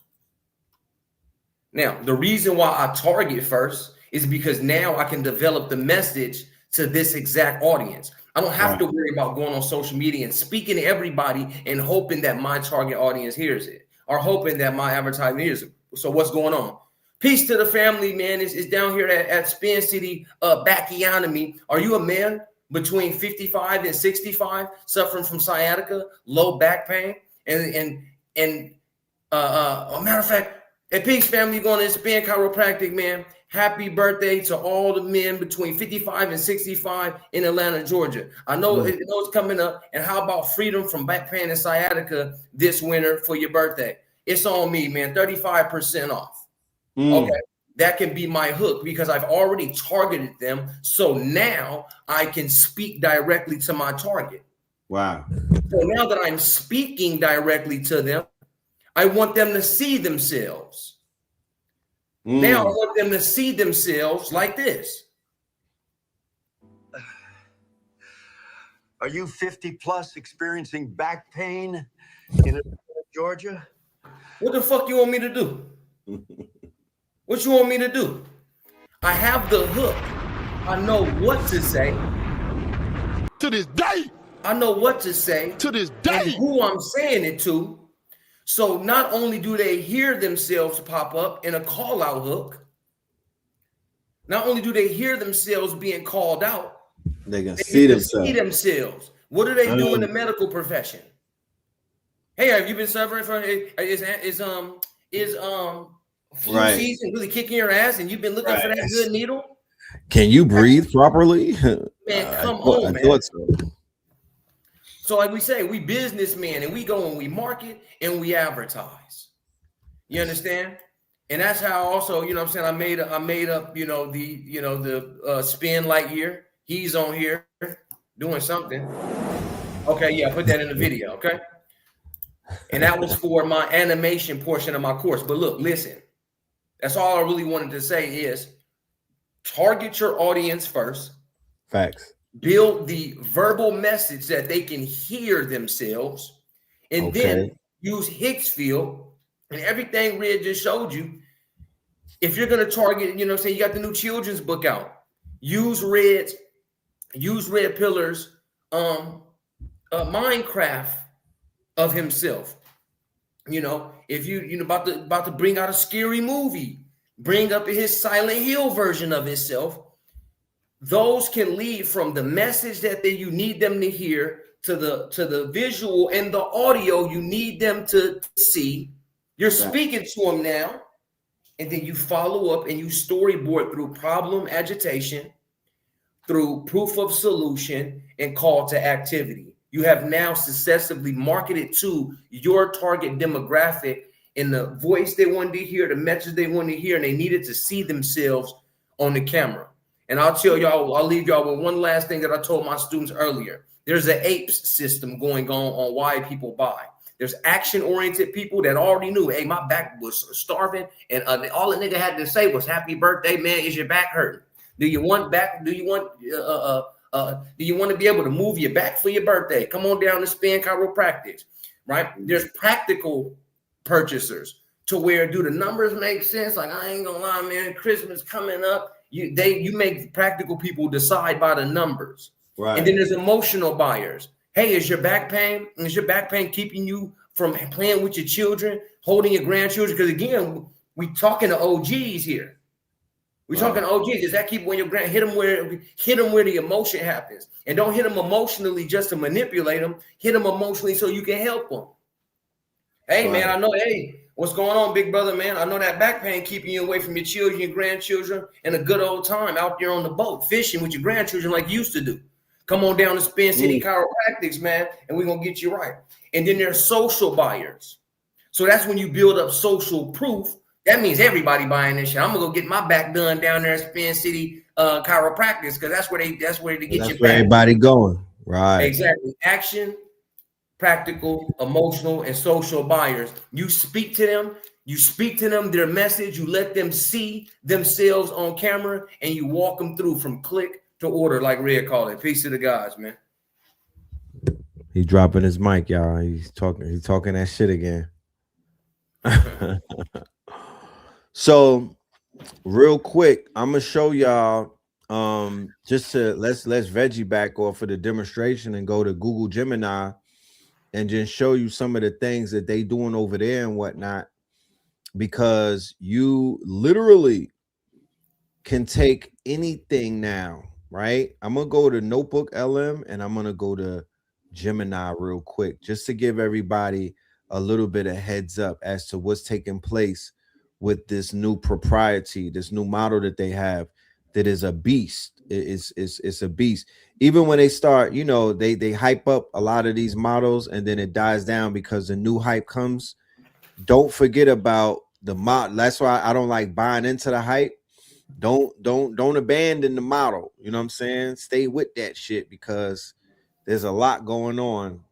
Now, the reason why I target first is because now I can develop the message to this exact audience. I don't have to worry about going on social media and speaking to everybody and hoping that my target audience hears it, or hoping that my advertising hears it. So what's going on? Peace to the family, man. It's down here at Spin City, Bacchionomy. Are you a man between 55 and 65 suffering from sciatica, low back pain? And Matter of fact, at Peace Family, going to Spin Chiropractic, man. Happy birthday to all the men between 55 and 65 in Atlanta, Georgia. I know it's coming up. And how about freedom from back pain and sciatica this winter for your birthday? It's on me, man. 35% off. Okay. That can be my hook because I've already targeted them. So now I can speak directly to my target. Wow. So now that I'm speaking directly to them, I want them to see themselves. Now I want them to see themselves like this. Are you 50 plus experiencing back pain in Georgia? What the fuck you want me to do? What you want me to do? I have the hook. I know what to say. To this day. I know what to say. To this day. And who I'm saying it to. So not only do they hear themselves pop up in a call out hook, not only do they hear themselves being called out, they can see themselves. What do they do in the medical profession? Hey, have you been suffering from flu season really kicking your ass and you've been looking for that good needle? Can you breathe properly? Man, come on, man. Thought so. So like we say, we businessmen and we go and we market and we advertise. You understand? And that's how also, you know what I'm saying, I made up, the Spin Lightyear. He's on here doing something. Okay, yeah, put that in the video, okay? And that was for my animation portion of my course. But look, listen. That's all I really wanted to say is target your audience first. Facts. Build the verbal message that they can hear themselves, and then use Hicksfield and everything Red just showed you. If you're going to target, say you got the new children's book out, use Red Pillar's Minecraft of himself. If you about to bring out a scary movie, bring up his Silent Hill version of himself. Those can lead from the message that you need them to hear to the visual and the audio you need them to see. You're speaking to them now, and then you follow up and you storyboard through problem agitation, through proof of solution, and call to activity. You have now successively marketed to your target demographic in the voice they wanted to hear, the message they wanted to hear, and they needed to see themselves on the camera. And I'll leave y'all with one last thing that I told my students earlier. There's an APES system going on why people buy. There's action-oriented people that already knew, hey, my back was starving, and all the nigga had to say was, happy birthday, man, is your back hurting? Do you want to be able to move your back for your birthday? Come on down to Spin Chiropractic, right? There's practical purchasers to where, do the numbers make sense? Like, I ain't gonna lie, man, Christmas coming up. You make practical people decide by the numbers. Right. And then there's emotional buyers. Hey, is your back pain? Is your back pain keeping you from playing with your children, holding your grandchildren? Because again, we talking to OGs here. We're talking to OGs. Does that keep when your hit them where the emotion happens? And don't hit them emotionally just to manipulate them. Hit them emotionally so you can help them. Hey, man, I know, what's going on, big brother, man? I know that back pain keeping you away from your children, your grandchildren, and a good old time out there on the boat, fishing with your grandchildren like you used to do. Come on down to Spin City Chiropractics, man, and we're going to get you right. And then there's social buyers. So that's when you build up social proof. That means everybody buying this shit. I'm going to go get my back done down there at Spin City Chiropractic because that's where they get you back. Everybody going. Right. Exactly. Action, practical, emotional, and social buyers. You speak to them, their message, you let them see themselves on camera, and you walk them through from click to order, like Red called it. Peace to the guys, man. He's dropping his mic, y'all. He's talking that shit again. So real quick, I'm gonna show y'all just to let's veggie back off of the demonstration and go to Google Gemini and just show you some of the things that they doing over there and whatnot, because you literally can take anything now, right? I'm gonna go to Notebook LM and I'm gonna go to Gemini real quick just to give everybody a little bit of heads up as to what's taking place with this new propriety, this new model that they have, that is a beast. It's a beast. Even when they start, you know, they hype up a lot of these models and then it dies down because the new hype comes. Don't forget about the mod. That's why I don't like buying into the hype. Don't abandon the model. You know what I'm saying? Stay with that shit because there's a lot going on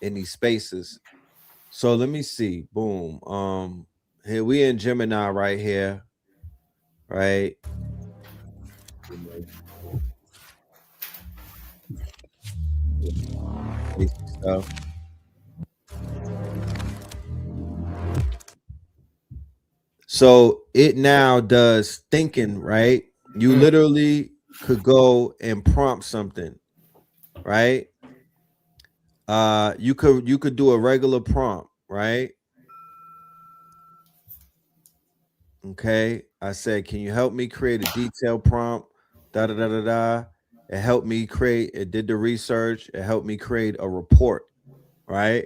in these spaces. So let me see. Boom. Here we in Gemini right here. Right. Stuff. So it now does thinking, right? You literally could go and prompt something, right? You could do a regular prompt, right? Okay, I said, can you help me create a detailed prompt? Da da da da da. It helped me create. It did the research. It helped me create a report, right?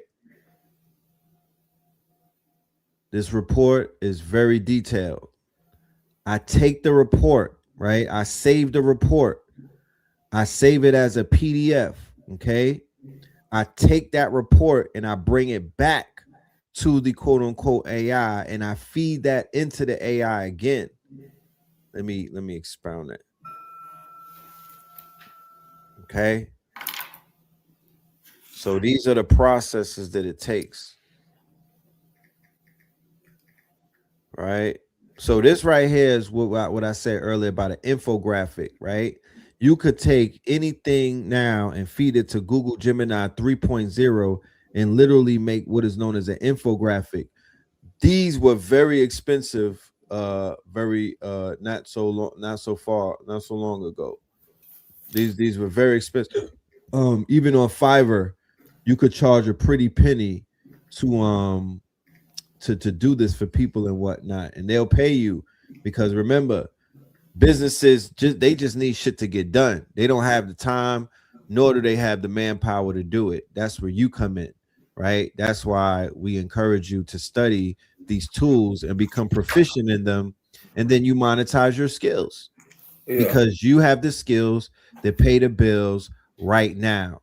This report is very detailed. I take the report, right? I save the report. I save it as a PDF, okay? I take that report and I bring it back to the quote unquote AI and I feed that into the AI again. Let me expound it. Okay. So these are the processes that it takes. Right. So this right here is what I said earlier about an infographic, right? You could take anything now and feed it to Google Gemini 3.0 and literally make what is known as an infographic. These were very expensive, not so long ago. These were very expensive. Even on Fiverr, you could charge a pretty penny to do this for people and whatnot, and they'll pay you because remember, businesses just need shit to get done. They don't have the time, nor do they have the manpower to do it. That's where you come in, right? That's why we encourage you to study these tools and become proficient in them, and then you monetize your skills because you have the skills that pay the bills right now.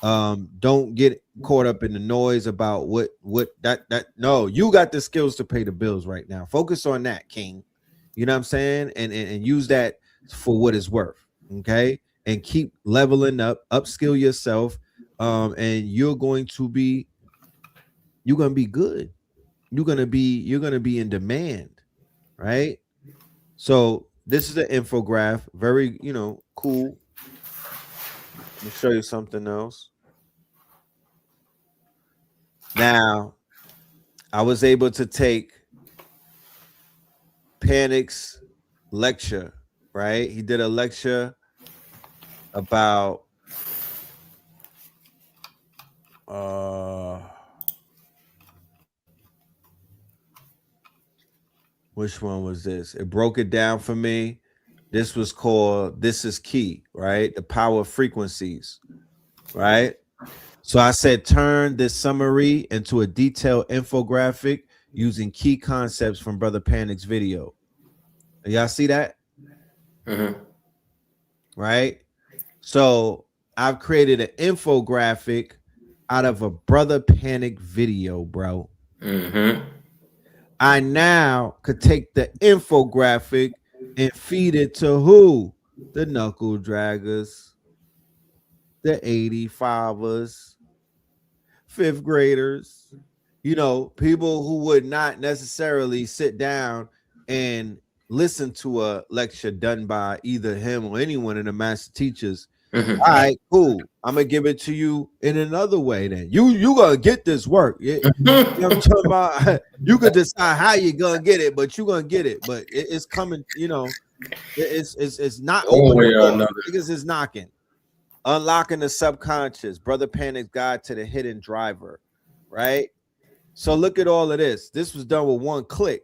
Don't get caught up in the noise about what no, you got the skills to pay the bills right now. Focus on that, King. You know what I'm saying? And use that for what it's worth. Okay. And keep leveling up, upskill yourself. And you're going to be good. You're gonna be in demand, right? So this is an infographic, very cool. Let me show you something else. Now, I was able to take Panic's lecture, right? He did a lecture about which one was this? It broke it down for me. This was called This Is Key, right? The power of frequencies, right? So I said, turn this summary into a detailed infographic using key concepts from Brother Panic's video. Y'all see that? Mm-hmm. Right? So I've created an infographic out of a Brother Panic video, bro. Mm-hmm. I now could take the infographic and feed it to who? The knuckle draggers, the 85ers, fifth graders, people who would not necessarily sit down and listen to a lecture done by either him or anyone in the master teachers. Mm-hmm. All right, cool. I'm gonna give it to you in another way. Then you gonna get this work. Yeah, I'm talking about. You could decide how you're gonna get it, but you're gonna get it. But it's coming. It's not open because it's knocking, unlocking the subconscious. Brother Panic's Guide to the Hidden Driver, right? So look at all of this. This was done with one click.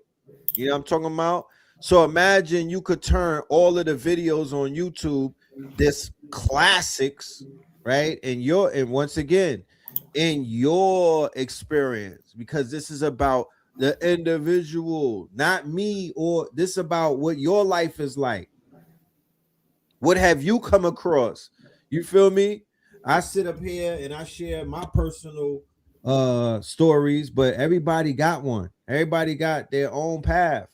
You know what I'm talking about? So imagine you could turn all of the videos on YouTube, this classics, right? And once again, in your experience, because this is about the individual, not me, or this about what your life is like. What have you come across? You feel me? I sit up here and I share my personal stories, but everybody got one. Everybody got their own path.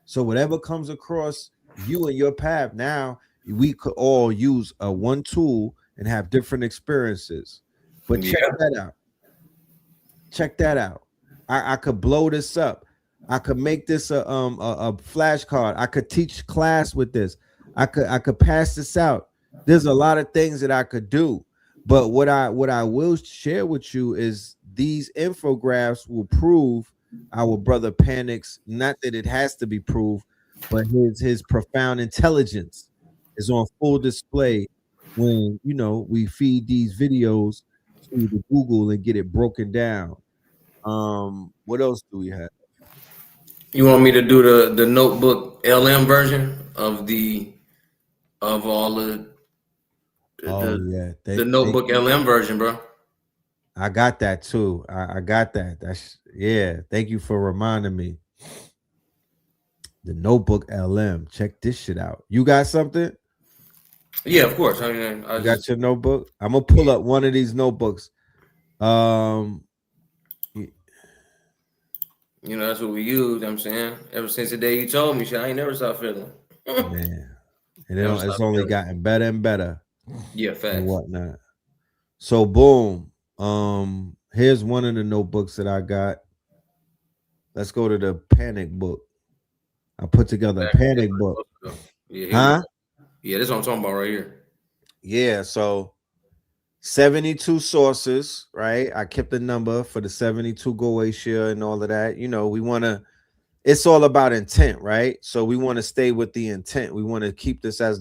So whatever comes across you and your path, now we could all use a one tool and have different experiences. But check that out. Check that out. I could blow this up. I could make this a flashcard. I could teach class with this. I could pass this out. There's a lot of things that I could do. But what I will share with you is these infographics will prove our brother Panic's, not that it has to be proved, but his profound intelligence is on full display when we feed these videos to the Google and get it broken down. What else do we have? You want me to do the notebook LM version of all the the notebook LM version, bro? I got that too. I got that. Thank you for reminding me. The notebook LM. Check this shit out. You got something? Yeah, of course. I mean, you got your notebook? I'm gonna pull up one of these notebooks. That's what we use. I'm saying, ever since the day you told me, shit, I ain't never stopped feeling. Man, it's only gotten better and better. Yeah, facts. And whatnot. So boom. Here's one of the notebooks that I got. Let's go to the Panic book. I put together a Panic book. Yeah, this is what I'm talking about right here. Yeah, so 72 sources, right? I kept the number for the 72 Goetia and all of that. We want to, it's all about intent, right? So we want to stay with the intent. We want to keep this as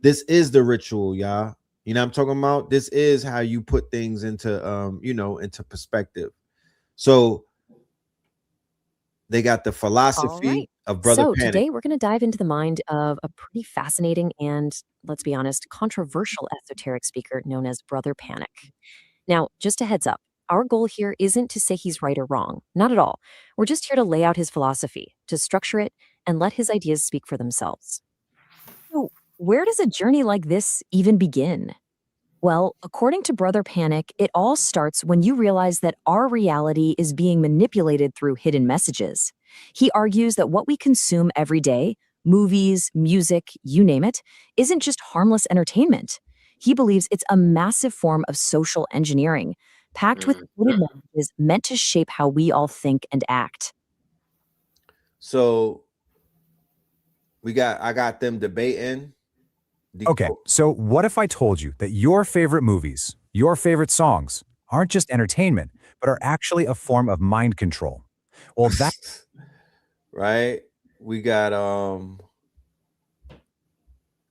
this is the ritual, y'all. You know what I'm talking about? This is how you put things into into perspective. So they got the philosophy of Brother Panic. Today we're going to dive into the mind of a pretty fascinating and, let's be honest, controversial esoteric speaker known as Brother Panic. Now, just a heads up, our goal here isn't to say he's right or wrong. Not at all. We're just here to lay out his philosophy, to structure it, and let his ideas speak for themselves. So, where does a journey like this even begin? Well, according to Brother Panic, it all starts when you realize that our reality is being manipulated through hidden messages. He argues that what we consume every day, movies, music, you name it, isn't just harmless entertainment. He believes it's a massive form of social engineering, packed with coded messages meant to shape how we all think and act. So I got them debating. Okay, so what if I told you that your favorite movies, your favorite songs, aren't just entertainment, but are actually a form of mind control? Well, that's right. We got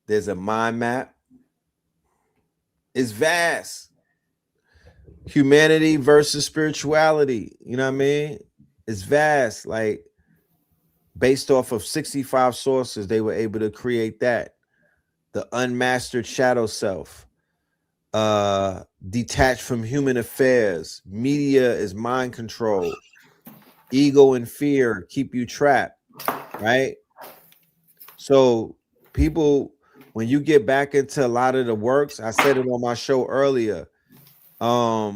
there's a mind map. It's vast. Humanity versus spirituality. You know what I mean? It's vast. Like, based off of 65 sources, they were able to create that. The unmastered shadow self, detached from human affairs. Media is mind control. Ego and fear keep you trapped, right? So people, when you get back into a lot of the works, I said it on my show earlier, a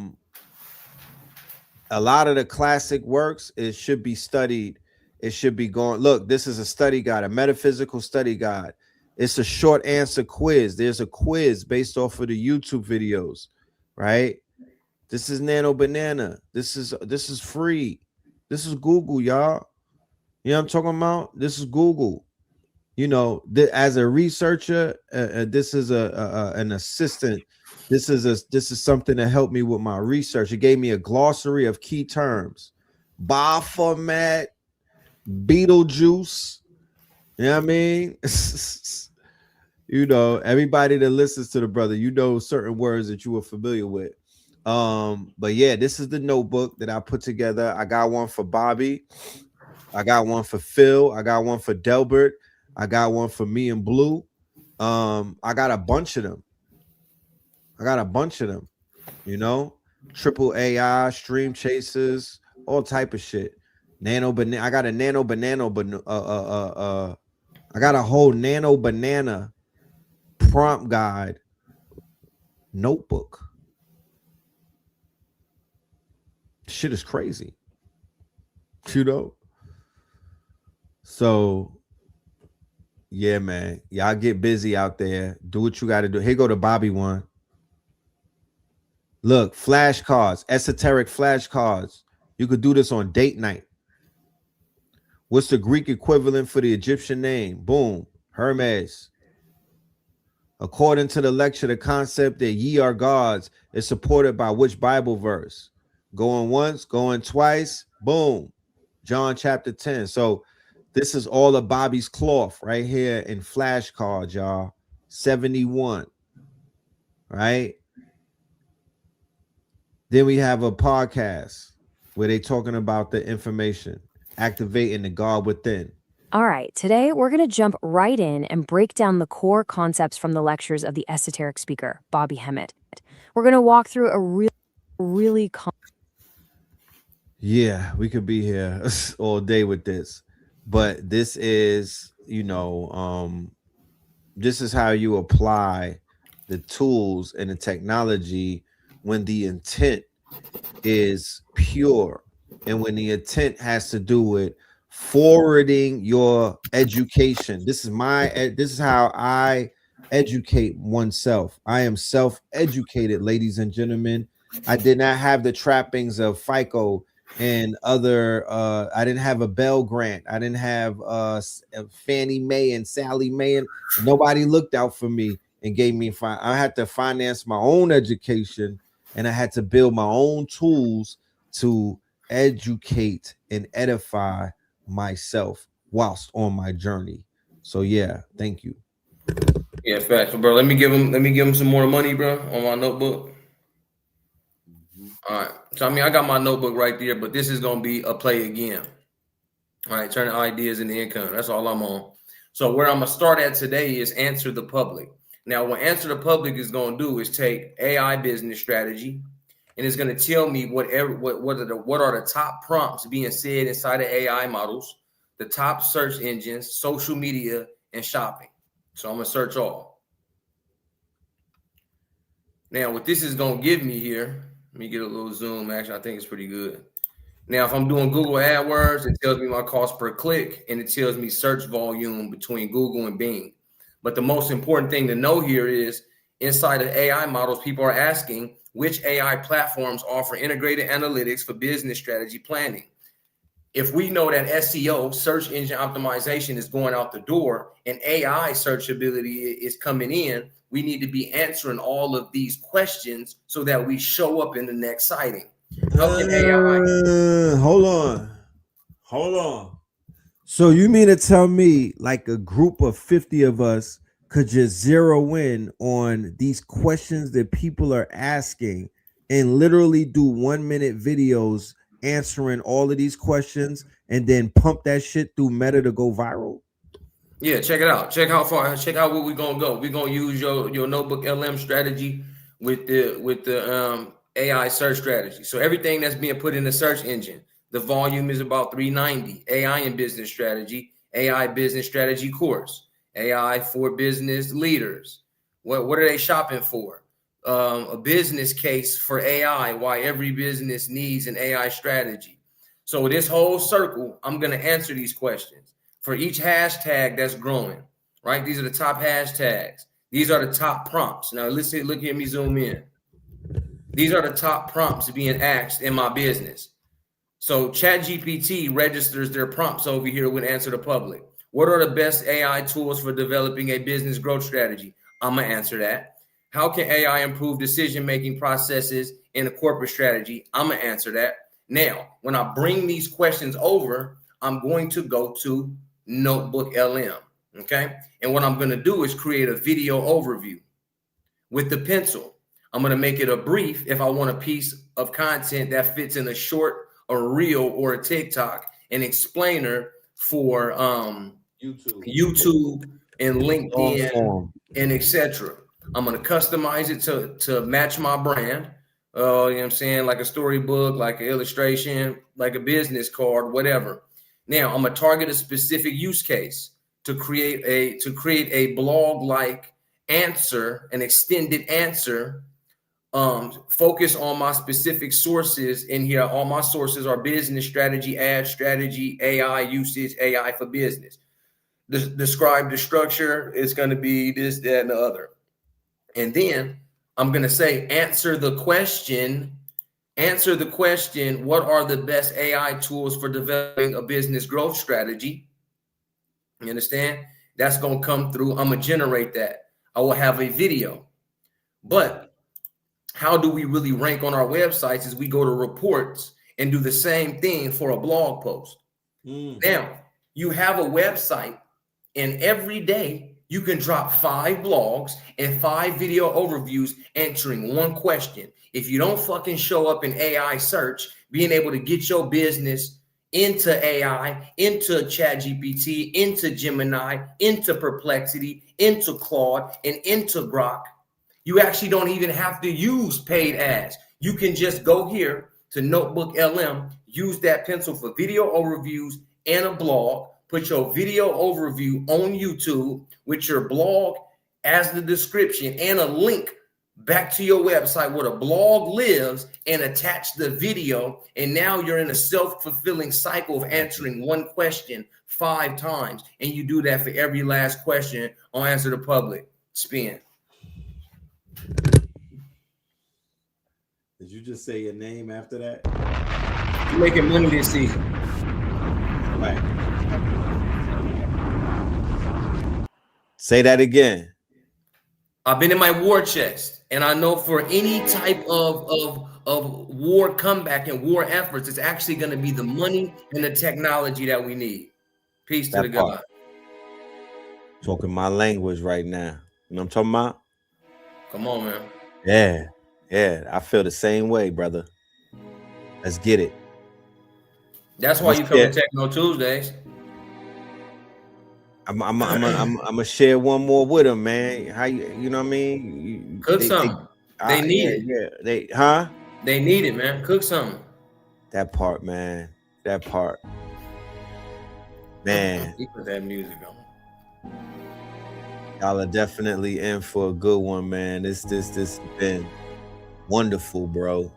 lot of the classic works, it should be studied. It should be going, look, this is a study guide, a metaphysical study guide. It's a short answer quiz. There's a quiz based off of the YouTube videos, right? This is Nano Banana. This is free. This is Google, y'all. You know what I'm talking about? This is Google. As a researcher, this is an assistant. This is something that helped me with my research. It gave me a glossary of key terms. Baphomet, Beetlejuice. You know what I mean? Everybody that listens to the brother, certain words that you were familiar with. But yeah, this is the notebook that I put together. I got one for Bobby. I got one for Phil. I got one for Delbert. I got one for me and Blue. I got a bunch of them. triple AI, stream chasers, all type of shit. Nano banana. I got a nano banana, but I got a whole nano banana prompt guide notebook. Shit is crazy, you know. So yeah, man, y'all get busy out there. Do what you got to do. Here go the Bobby one. Look, flashcards, esoteric flashcards. You could do this on date night. What's the Greek equivalent for the Egyptian name? Boom, Hermes. According to the lecture, the concept that ye are gods is supported by which Bible verse? Going once, going twice, boom. John chapter 10. So this is all of Bobby's cloth right here in flashcards, y'all. 71. Right? Then we have a podcast where they talking about the information, activating the God within. All right, today we're going to jump right in and break down the core concepts from the lectures of the esoteric speaker, Bobby Hemmitt. We're going to walk through a really yeah, we could be here all day with this, but this is, this is how you apply the tools and the technology when the intent is pure and when the intent has to do with forwarding your education. This is how I educate oneself. I am self-educated, ladies and gentlemen. I did not have the trappings of FICO and other I didn't have a Bell Grant. I didn't have Fannie Mae and Sally Mae, and nobody looked out for me and gave me I had to finance my own education, and I had to build my own tools to educate and edify myself whilst on my journey. So yeah, thank you. Yeah, facts, bro. Let me give him some more money, bro, on my notebook. All right. So I mean, I got my notebook right there, but this is gonna be a play again. All right, turning ideas into income. That's all I'm on. So where I'm gonna start at today is answer the public. Now, what answer the public is gonna do is take AI business strategy, and it's gonna tell me what are the top prompts being said inside of AI models, the top search engines, social media, and shopping. So I'm gonna search all. Now, what this is gonna give me here. Let me get a little zoom. Actually, I think it's pretty good. Now, if I'm doing Google AdWords, it tells me my cost per click, and it tells me search volume between Google and Bing. But the most important thing to know here is inside of AI models, people are asking which AI platforms offer integrated analytics for business strategy planning. If we know that SEO, search engine optimization, is going out the door and AI searchability is coming in, we need to be answering all of these questions so that we show up in the next sighting. How can AI? Hold on. So you mean to tell me like a group of 50 of us could just zero in on these questions that people are asking and literally do 1-minute videos answering all of these questions and then pump that shit through Meta to go viral? Yeah, check it out. Check out where we're gonna go. We're gonna use your notebook LM strategy with the AI search strategy. So everything that's being put in the search engine, the volume is about 390. AI and business strategy, AI business strategy course, AI for business leaders. What are they shopping for? A business case for AI, why every business needs an AI strategy. So this whole circle, I'm gonna answer these questions. For each hashtag that's growing, right? These are the top hashtags. These are the top prompts. Now, listen, look at me zoom in. These are the top prompts being asked in my business. So ChatGPT registers their prompts over here with Answer the Public. What are the best AI tools for developing a business growth strategy? I'm going to answer that. How can AI improve decision-making processes in a corporate strategy? I'm going to answer that. Now, when I bring these questions over, I'm going to go to Notebook LM, okay? And what I'm going to do is create a video overview with the pencil. I'm going to make it a brief if I want a piece of content that fits in a short, a reel, or a TikTok, an explainer for YouTube and LinkedIn and etc. I'm going to customize it to match my brand, You know what I'm saying? Like a storybook, like an illustration, like a business card, whatever. Now I'm gonna target a specific use case to create a blog-like answer, an extended answer. Focus on my specific sources in here. All my sources are business strategy, ad strategy, AI usage, AI for business. Describe the structure. It's going to be this, that, and the other. And then I'm going to say, answer the question. What are the best AI tools for developing a business growth strategy? You understand? That's going to come through. I'm going to generate that. I will have a video. But how do we really rank on our websites is we go to reports and do the same thing for a blog post. Now, you have a website, and every day you can drop 5 blogs and 5 video overviews answering one question. If you don't fucking show up in AI search, being able to get your business into AI, into ChatGPT, into Gemini, into Perplexity, into Claude, and into Grok, you actually don't even have to use paid ads. You can just go here to Notebook LM, use that pencil for video overviews and a blog, put your video overview on YouTube with your blog as the description and a link back to your website where the blog lives, and attach the video. And now you're in a self-fulfilling cycle of answering one question 5 times. And you do that for every last question on Answer the Public. Spin. Did you just say your name after that? You're making money this season. Right. Say that again. I've been in my war chest, and I know for any type of war comeback and war efforts, it's actually going to be the money and the technology that we need. Peace to the God. Talking my language right now. You know what I'm talking about? Come on, man. Yeah, I feel the same way, brother. Let's get it. That's why you come to Techno Tuesdays. I'm gonna share one more with them, man. How you know what I mean? Cook something. They need it. Yeah, They need it, man. Cook something. That part, man. That part. Man. You put that music on. Y'all are definitely in for a good one, man. This has been wonderful, bro.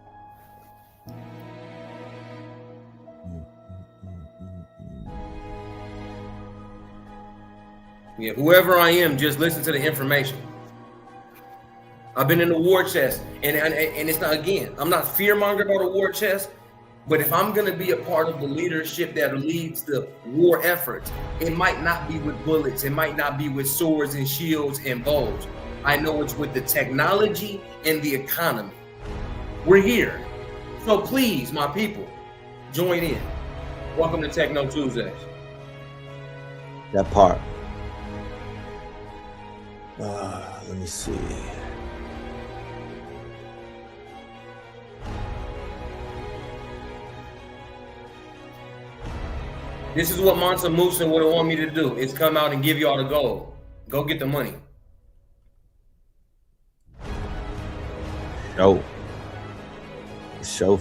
Yeah, whoever I am, just listen to the information. I've been in the war chest, and it's not, again, I'm not fear-mongering about a war chest, but if I'm gonna be a part of the leadership that leads the war efforts, it might not be with bullets, it might not be with swords and shields and bows. I know it's with the technology and the economy. We're here. So please, my people, join in. Welcome to Techno Tuesdays. That part. Let me see. This is what Mansa Musa would want me to do, is come out and give y'all the gold. Go get the money.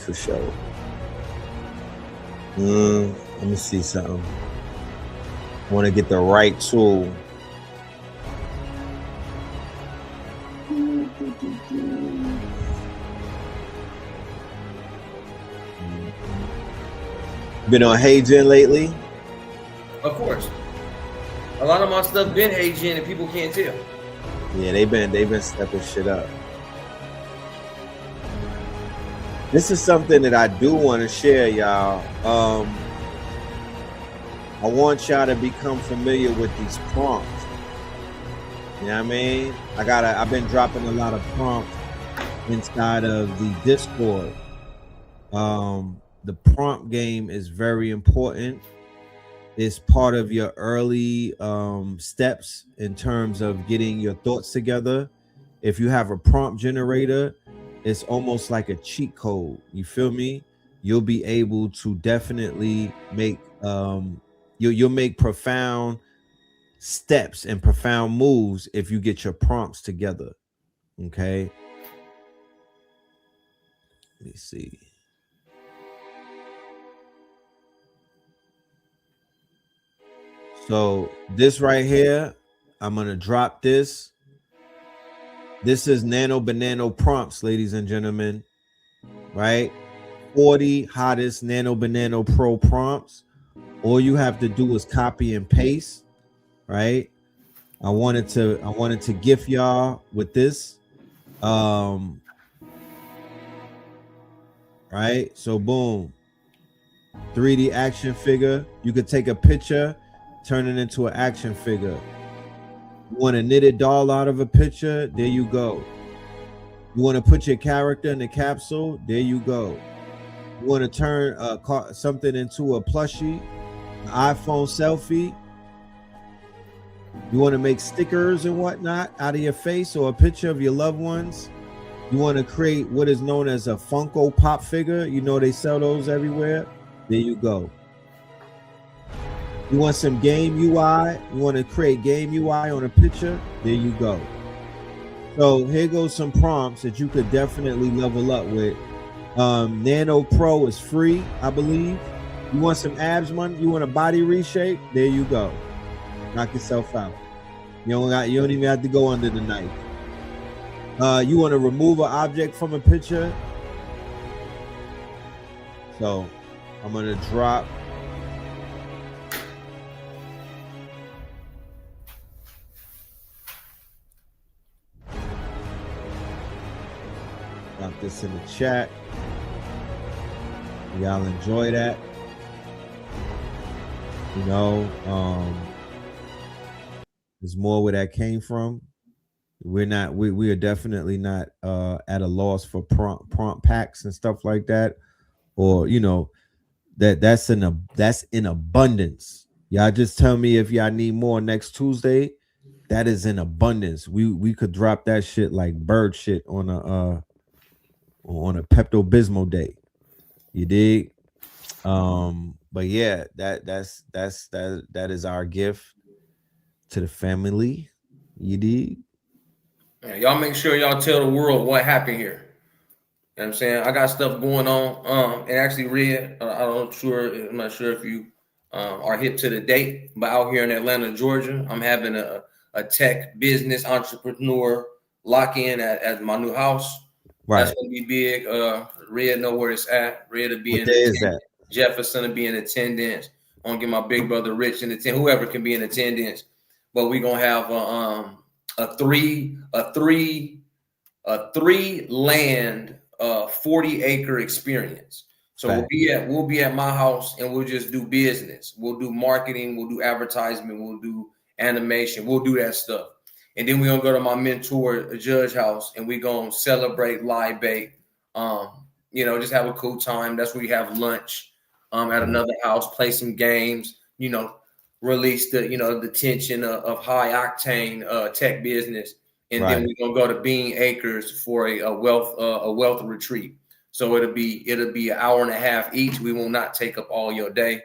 For show. Let me see something. I want to get the right tool. Been on HeyGen lately? Of course. A lot of my stuff been HeyGen and people can't tell. Yeah, they've been stepping shit up. This is something that I do want to share, y'all. I want y'all to become familiar with these prompts. You know what I mean? I've been dropping a lot of prompts inside of the Discord. The prompt game is very important. It's part of your early steps in terms of getting your thoughts together. If you have a prompt generator, it's almost like a cheat code. You feel me? You'll be able to definitely make you'll make profound steps and profound moves if you get your prompts together. Okay. Let me see. So this right here, I'm gonna drop this. This is Nano Banana prompts, ladies and gentlemen. Right? 40 hottest Nano Banana Pro prompts. All you have to do is copy and paste. Right? I wanted to gift y'all with this. Right? So boom. 3D action figure. You could take a picture, turn it into an action figure. You want a knitted doll out of a picture? There you go. You want to put your character in the capsule? There you go. You want to turn something into a plushie, an iPhone selfie? You want to make stickers and whatnot out of your face or a picture of your loved ones? You want to create what is known as a Funko Pop figure? You know they sell those everywhere. There you go. You want some game UI? You want to create game UI on a picture? There you go. So here goes some prompts that you could definitely level up with. Nano Pro is free, I believe. You want some abs money? You want a body reshape? There you go. Knock yourself out. You don't even have to go under the knife. You want to remove an object from a picture? So I'm gonna drop. Drop this in the chat. Y'all enjoy that. You know, there's more where that came from. We are definitely not at a loss for prompt packs and stuff like that, or you know, that's in abundance. Y'all just tell me if y'all need more next Tuesday. That is in abundance. We could drop that shit like bird shit on a Pepto-Bismol day. You dig? But yeah, that is our gift to the family. You dig? Yeah, y'all make sure y'all tell the world what happened here. You know what I'm saying? I got stuff going on. And actually, Red, I'm not sure if you are hip to the date, but out here in Atlanta, Georgia, I'm having a tech business entrepreneur lock-in at my new house. Right. That's gonna be big. Red know where it's at. Red will be in attendance. Jefferson will be in attendance. I'm gonna get my big brother Rich in attendance. Whoever can be in attendance. But we're gonna have a three land 40-acre experience. So we'll be at my house and we'll just do business. We'll do marketing, we'll do advertisement, we'll do animation, we'll do that stuff. And then we're gonna go to my mentor Judge house and we're gonna celebrate live bait. You know, just have a cool time. That's where we have lunch at another house, play some games, you know, release the tension of high octane tech business. And then we're gonna go to Bean Acres for a wealth retreat. So it'll be an hour and a half each. We will not take up all your day,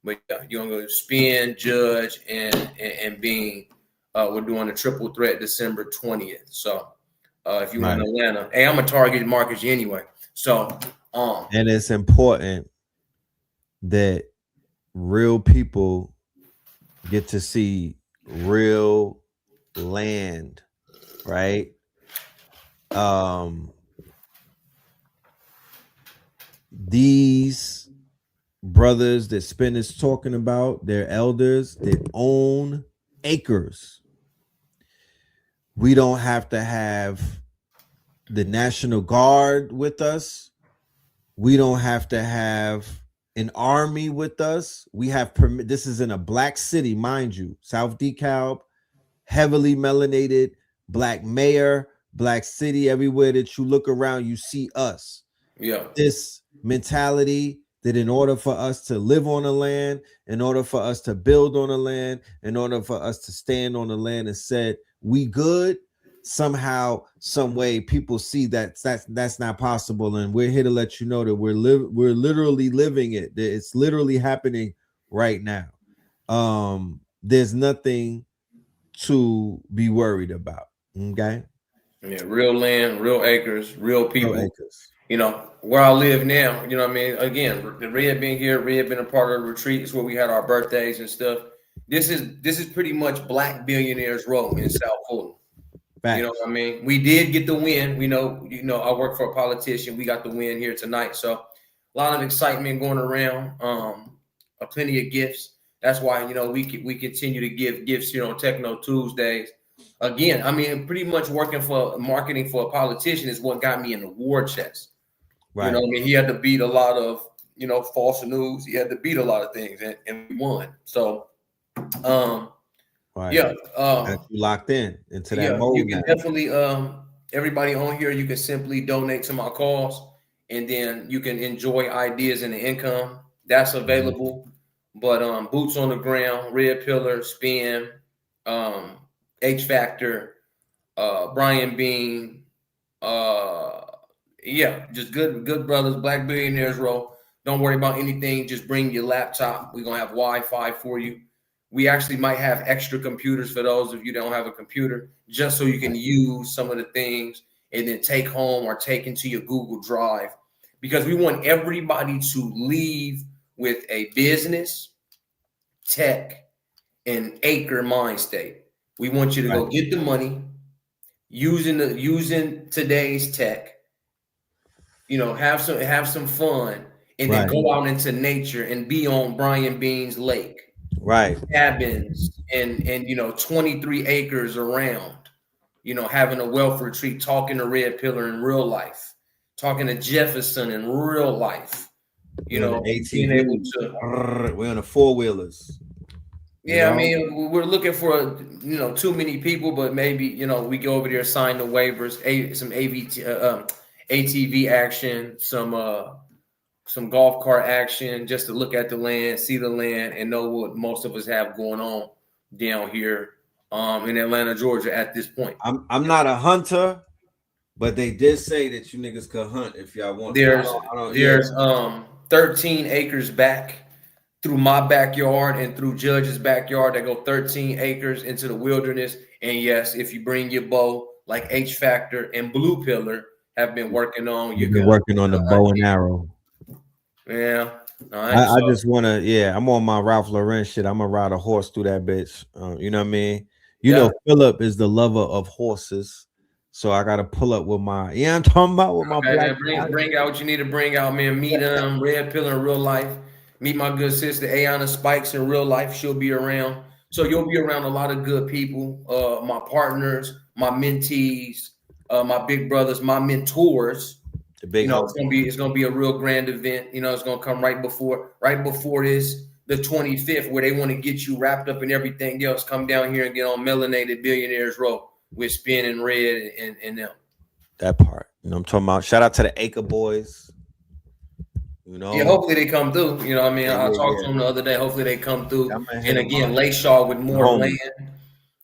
but you're gonna go Spin, Judge, and Bean. We're doing a triple threat December 20th. So if you're in Atlanta, hey, I'm a target market anyway. So and it's important that real people get to see real land, right? These brothers that Spin is talking about, they're elders that own acres. We don't have to have the National Guard with us. We don't have to have an army with us. We have permit. This is in a black city, mind you. South DeKalb, heavily melanated, black mayor, black city. Everywhere that you look around, you see us. Yeah. This mentality that in order for us to live on the land, in order for us to build on the land, in order for us to stand on the land and said we good, somehow, some way, people see that's not possible, and we're here to let you know that we're literally living it. It's literally happening right now. There's nothing to be worried about. Okay. Yeah, real land, real acres, real people. you know, where I live now, you know what I mean? Again, Red being here, Red been a part of the retreat. It's where we had our birthdays and stuff. This is pretty much Black Billionaires Row in South Fulton. Facts. You know what I mean? We did get the win. We know, I work for a politician. We got the win here tonight. So a lot of excitement going around. Plenty of gifts. That's why, we continue to give gifts here on Techno Tuesdays. Again, I mean, pretty much working for marketing for a politician is what got me in the war chest. Right. You know what I mean? He had to beat a lot of, false news. He had to beat a lot of things and we won. So, right. Yeah. You locked into that mode. You can definitely, everybody on here, you can simply donate to my cause and then you can enjoy ideas and the income that's available. But Boots on the Ground, Red Pillar, Spin, H Factor, Brian Bean, just good brothers, Black Billionaires Row. Don't worry about anything. Just bring your laptop. We're gonna have Wi-Fi for you. We actually might have extra computers for those of you that don't have a computer, just so you can use some of the things and then take home or take into your Google Drive, because we want everybody to leave with a business, tech, and acre mind state. We want you to go get the money using today's tech, have some fun, and then go out into nature and be on Brian Bean's lake. Right. Cabins and 23 acres around, having a wealth retreat, talking to Red Pillar in real life, talking to Jefferson in real life, being able to. We're on the 4-wheelers. Yeah, I mean, we're looking for, too many people, but maybe, we go over there, sign the waivers, some ATV action, some golf cart action, just to look at the land, see the land, and know what most of us have going on down here in Atlanta, Georgia at this point. I'm not a hunter, but they did say that you niggas could hunt if y'all want. There's 13 acres back through my backyard and through Judge's backyard that go 13 acres into the wilderness. And yes, if you bring your bow, like H Factor and Blue Pillar have been working on, you've been working on the bow and arrow. Yeah. I just want to, I'm on my Ralph Lauren shit. I'm going to ride a horse through that bitch. You know what I mean? You know, Philip is the lover of horses. So I got to pull up with my, I'm talking about with my black. Bring out what you need to bring out, man. Meet Red Pillar in real life. Meet my good sister, Ayana Spikes, in real life. She'll be around. So you'll be around a lot of good people, my partners, my mentees, my big brothers, my mentors. The big it's gonna be a real grand event. It's gonna come right before this, the 25th, where they want to get you wrapped up in everything else. Come down here and get on Melanated Billionaires Row with Spin and Red and them. That part. I'm talking about. Shout out to the Acre Boys. Yeah, hopefully they come through. I mean, I talked to them the other day. Hopefully they come through. And again, Layshaw with more land.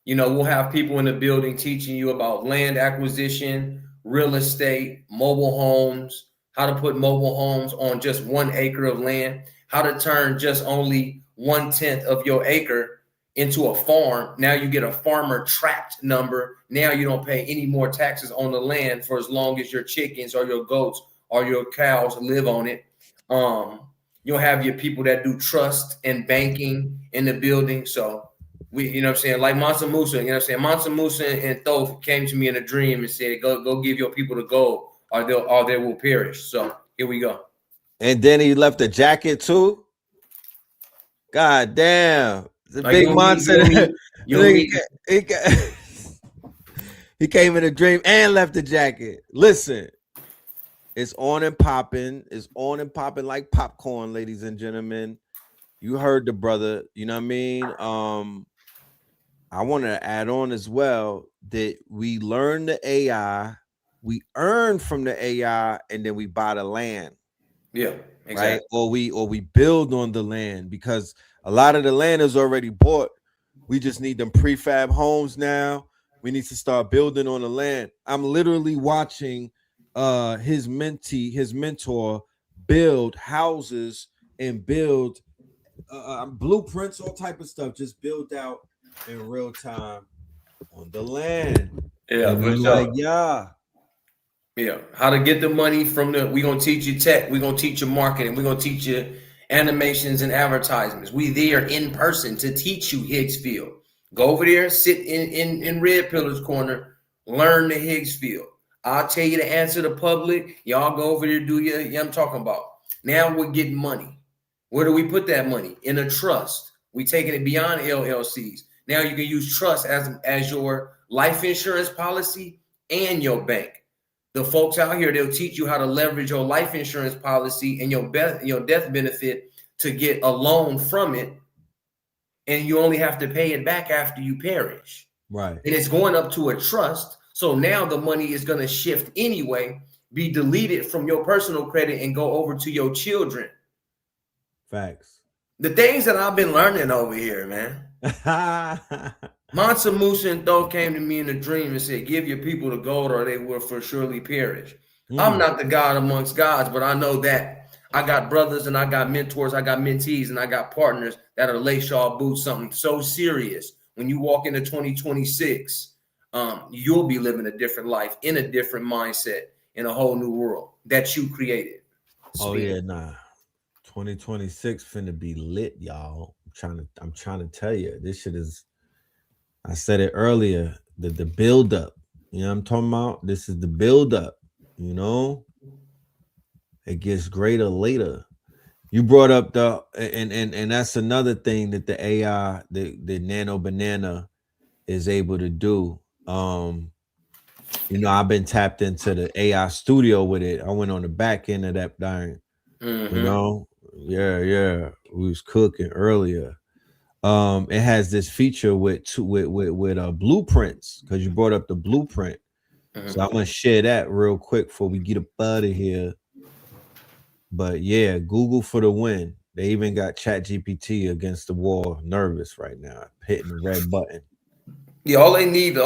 We'll have people in the building teaching you about land acquisition, real estate, mobile homes, how to put mobile homes on just 1 acre of land, how to turn just only 1/10 of your acre into a farm. Now you get a farmer tract number. Now you don't pay any more taxes on the land for as long as your chickens or your goats or your cows live on it. You'll have your people that do trust and banking in the building. So we, like Mansa Musa, Mansa Musa and Thoth came to me in a dream and said, go give your people the gold or they will perish. So here we go. And then he left a jacket too. God damn. The big Mansa. He came in a dream and left the jacket. Listen. It's on and popping. It's on and popping like popcorn, ladies and gentlemen. You heard the brother. You know what I mean? I want to add on as well that we learn the AI, we earn from the AI, and then we buy the land. Yeah, exactly. Right? Or we build on the land, because a lot of the land is already bought. We just need them prefab homes now. We need to start building on the land. I'm literally watching his mentor build houses and build blueprints, all type of stuff, just build out in real time on the land. Yeah, like, Yeah, how to get the money from the. We're gonna teach you tech. We're gonna teach you marketing. We're gonna teach you animations and advertisements. We there in person to teach you Higgsfield. Go over there, sit in Red Pillar's corner, learn the Higgsfield. I'll tell you the answer to public. Y'all go over there, do your. Yeah, I'm talking about. Now we're getting money. Where do we put that money? In a trust. We taking it beyond LLCs. Now you can use trust as your life insurance policy and your bank. The folks out here, they'll teach you how to leverage your life insurance policy and your death benefit to get a loan from it. And you only have to pay it back after you perish. Right. And it's going up to a trust. So now the money is going to shift anyway, be deleted from your personal credit and go over to your children. Facts. The things that I've been learning over here, man. Mansa Musa and Thoth came to me in a dream and said, give your people the gold or they will for surely perish. I'm not the God amongst gods, but I know that I got brothers and I got mentors, I got mentees, and I got partners that are lay shaw boots, something so serious. When you walk into 2026, you'll be living a different life in a different mindset in a whole new world that you created. Oh yeah, nah. 2026 finna be lit, y'all. I'm trying to tell you, this shit is. I said it earlier, the build up. You know what I'm talking about? This is the build up, you know? It gets greater later. You brought up the and that's another thing that the AI, the Nano Banana is able to do. You know, I've been tapped into the AI studio with it. I went on the back end of that thing. You know? Yeah. We was cooking earlier. It has this feature with blueprints, because you brought up the blueprint. So I'm gonna share that real quick before we get up out of here. But yeah, Google for the win. They even got ChatGPT against the wall, nervous right now, hitting the red button. Yeah, all they need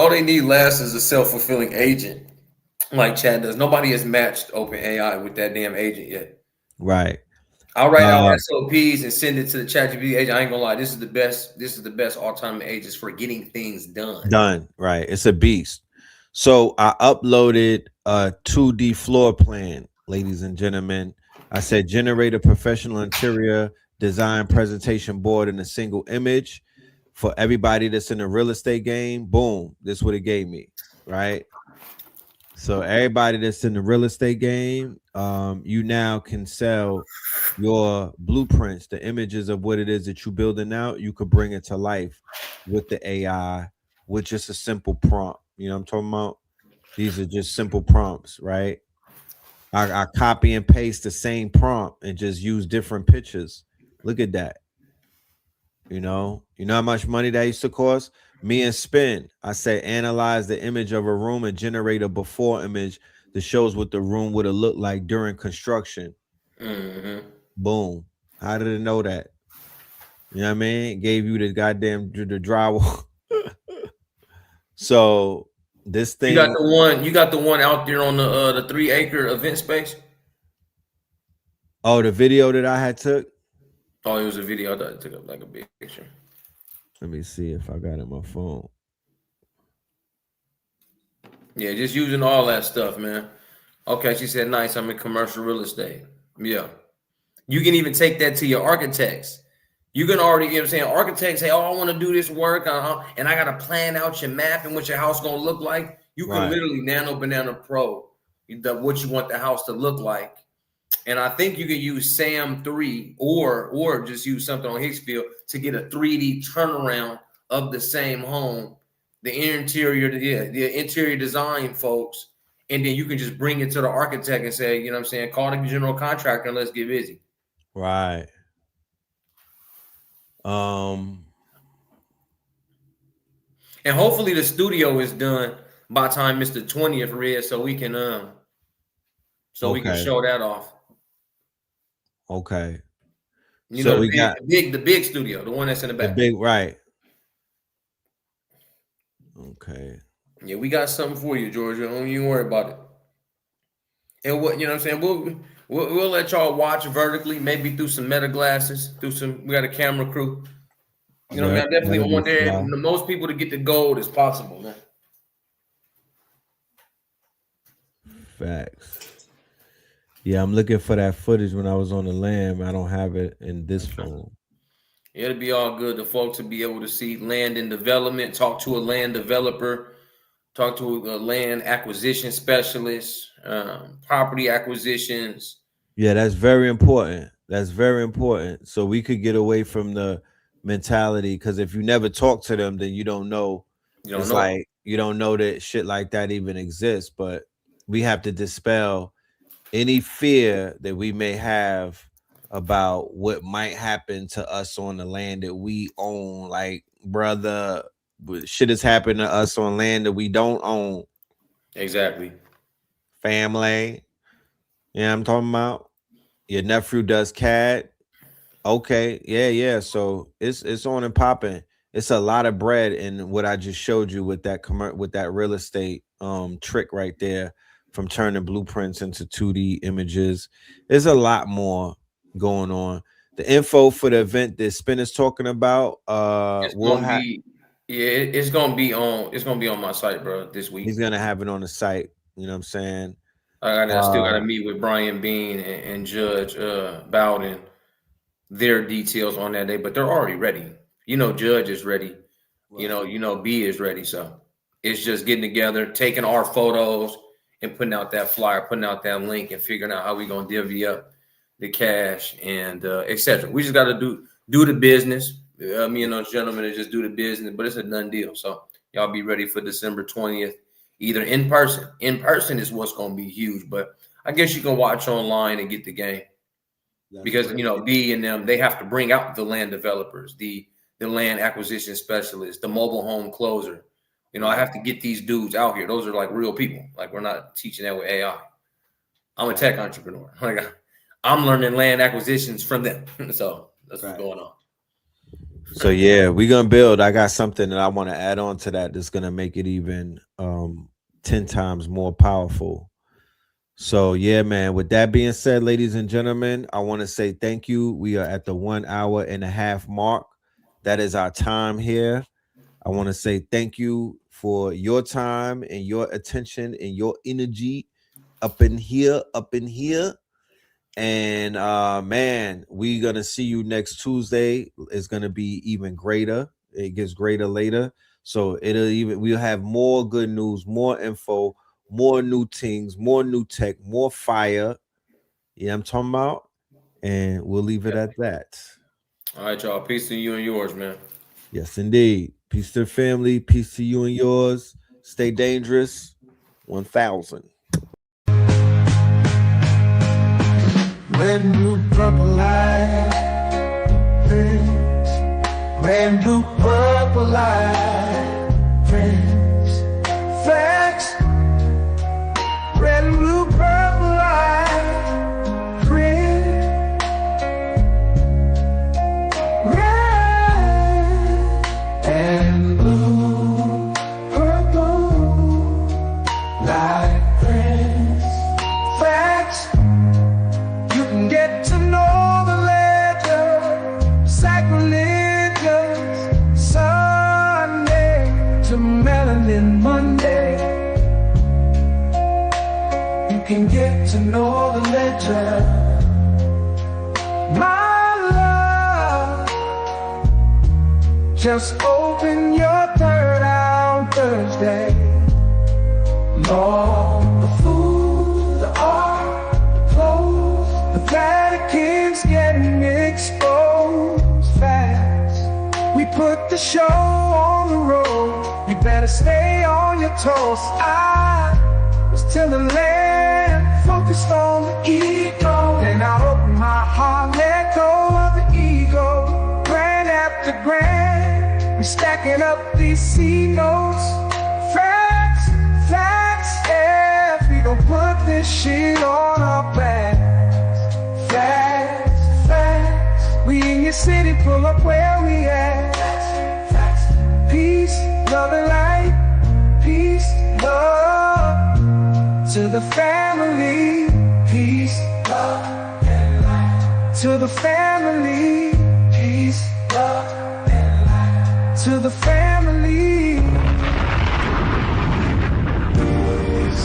last is a self-fulfilling agent, like Chat does. Nobody has matched OpenAI with that damn agent yet. Right. I'll write out SOPs and send it to the ChatGPT agent. I ain't gonna lie, this is the best autonomous agents for getting things done. Right. It's a beast. So I uploaded a 2D floor plan, ladies and gentlemen. I said generate a professional interior design presentation board in a single image for everybody that's in the real estate game. Boom. This is what it gave me. Right. So everybody that's in the real estate game, you now can sell your blueprints, the images of what it is that you're building out. You could bring it to life with the AI with just a simple prompt. You know what I'm talking about? These are just simple prompts, right? I copy and paste the same prompt and just use different pictures. Look at that. You know how much money that used to cost? Me and Spin, I say analyze the image of a room and generate a before image that shows what the room would have looked like during construction. Boom. How did it know that? You know what I mean? It gave you the goddamn the drywall. So this thing, you got the one out there on the 3-acre event space. Oh, the video that I had took. Oh, it was a video that I took up like a big picture. Let me see if I got it on my phone. Yeah, just using all that stuff, man. Okay, she said, nice. I'm in commercial real estate. Yeah. You can even take that to your architects. You can already, you know what I'm saying? Architects say, oh, I want to do this work, and I got to plan out your map and what your house going to look like. You can literally Nano Banana Pro what you want the house to look like. And I think you can use SAM 3 or just use something on Higgsfield to get a 3D turnaround of the same home, the interior design folks, and then you can just bring it to the architect and say, you know what I'm saying, call the general contractor and let's get busy. Right. And hopefully the studio is done by the time Mr. 20th Red, so we can we can show that off. Okay. You know, the big studio, the one that's in the back. The big, right. Okay. Yeah, we got something for you, Georgia. Don't even worry about it. And what, you know what I'm saying? We'll let y'all watch vertically, maybe through some meta glasses, we got a camera crew. You know, I definitely want the most people to get the gold as possible, man. Facts. Yeah, I'm looking for that footage when I was on the land. I don't have it in this phone. It'll be all good. The folks will be able to see land and development, talk to a land developer, talk to a land acquisition specialist, property acquisitions. Yeah, that's very important. That's very important. So we could get away from the mentality, because if you never talk to them, then you don't know. Like you don't know that shit like that even exists. But we have to dispel any fear that we may have about what might happen to us on the land that we own. Like, brother, shit has happened to us on land that we don't own. Exactly. Family. Yeah, I'm talking about. Your nephew does CAD. Okay, yeah. So it's on and popping. It's a lot of bread in what I just showed you with that real estate trick right there, from turning blueprints into 2D images. There's a lot more going on. The info for the event that Spin is talking about, it's gonna be on my site, bro, this week. He's gonna have it on the site. You know what I'm saying? I still gotta meet with Brian Bean and Judge Bowden, their details on that day, but they're already ready. You know, Judge is ready. You know, B is ready. So it's just getting together, taking our photos and putting out that flyer, putting out that link, and figuring out how we're gonna divvy up the cash and etc. We just got to do the business. Me and those gentlemen to just do the business, but it's a done deal. So y'all be ready for December 20th, either in person. In person is what's going to be huge, but I guess you can watch online and get the game. Because B and them, they have to bring out the land developers, the land acquisition specialists, the mobile home closer. I have to get these dudes out here. Those are like real people. Like, we're not teaching that with AI. I'm a tech entrepreneur. Like, I'm learning land acquisitions from them. So that's what's going on. So yeah, we're gonna build. I got something that I want to add on to that that's gonna make it even 10 times more powerful. So yeah, man. With that being said, ladies and gentlemen, I want to say thank you. We are at the 1 hour and a half mark. That is our time here. I want to say thank you for your time and your attention and your energy up in here. And man, we're gonna see you next Tuesday. It's gonna be even greater. It gets greater later. So we'll have more good news, more info, more new things, more new tech, more fire. Yeah, I'm talking about. And we'll leave it at that. All right, y'all. Peace to you and yours, man. Yes, indeed. Peace to the family. Peace to you and yours. Stay dangerous. 1000. Brand new purple light, friends. Brand new purple light, friends. Facts. Brand new purple light, friends. Red and blue, purple light, friends. Facts. Get to know the ledger, sacrilegious Sunday to melanin Monday. You can get to know the ledger, my love. Just open your third eye on Thursday. Lord, the food, the art, the clothes. The Vatican's getting exposed fast. We put the show on the road. You better stay on your toes. I was till the land, focused on the ego. Then I opened my heart, let go of the ego. Grand after grand, we're stacking up these C notes. Facts, yeah, we gon' put this shit on our back. Facts, we in your city, pull up where we at. Peace, love and light. Peace, love to the family. Peace, love and light to the family. Peace, love and light to the family.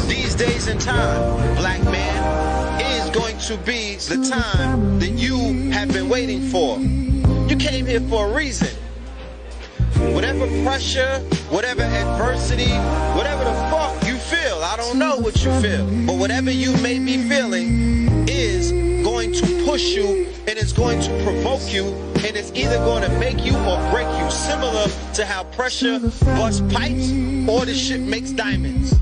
These these days and time, black man, is going to be the time that you have been waiting for. You came here for a reason. Whatever pressure, whatever adversity, whatever the fuck you feel, I don't know what you feel, but whatever you may be feeling is going to push you, and it's going to provoke you, and it's either going to make you or break you, similar to how pressure busts pipes or the shit makes diamonds.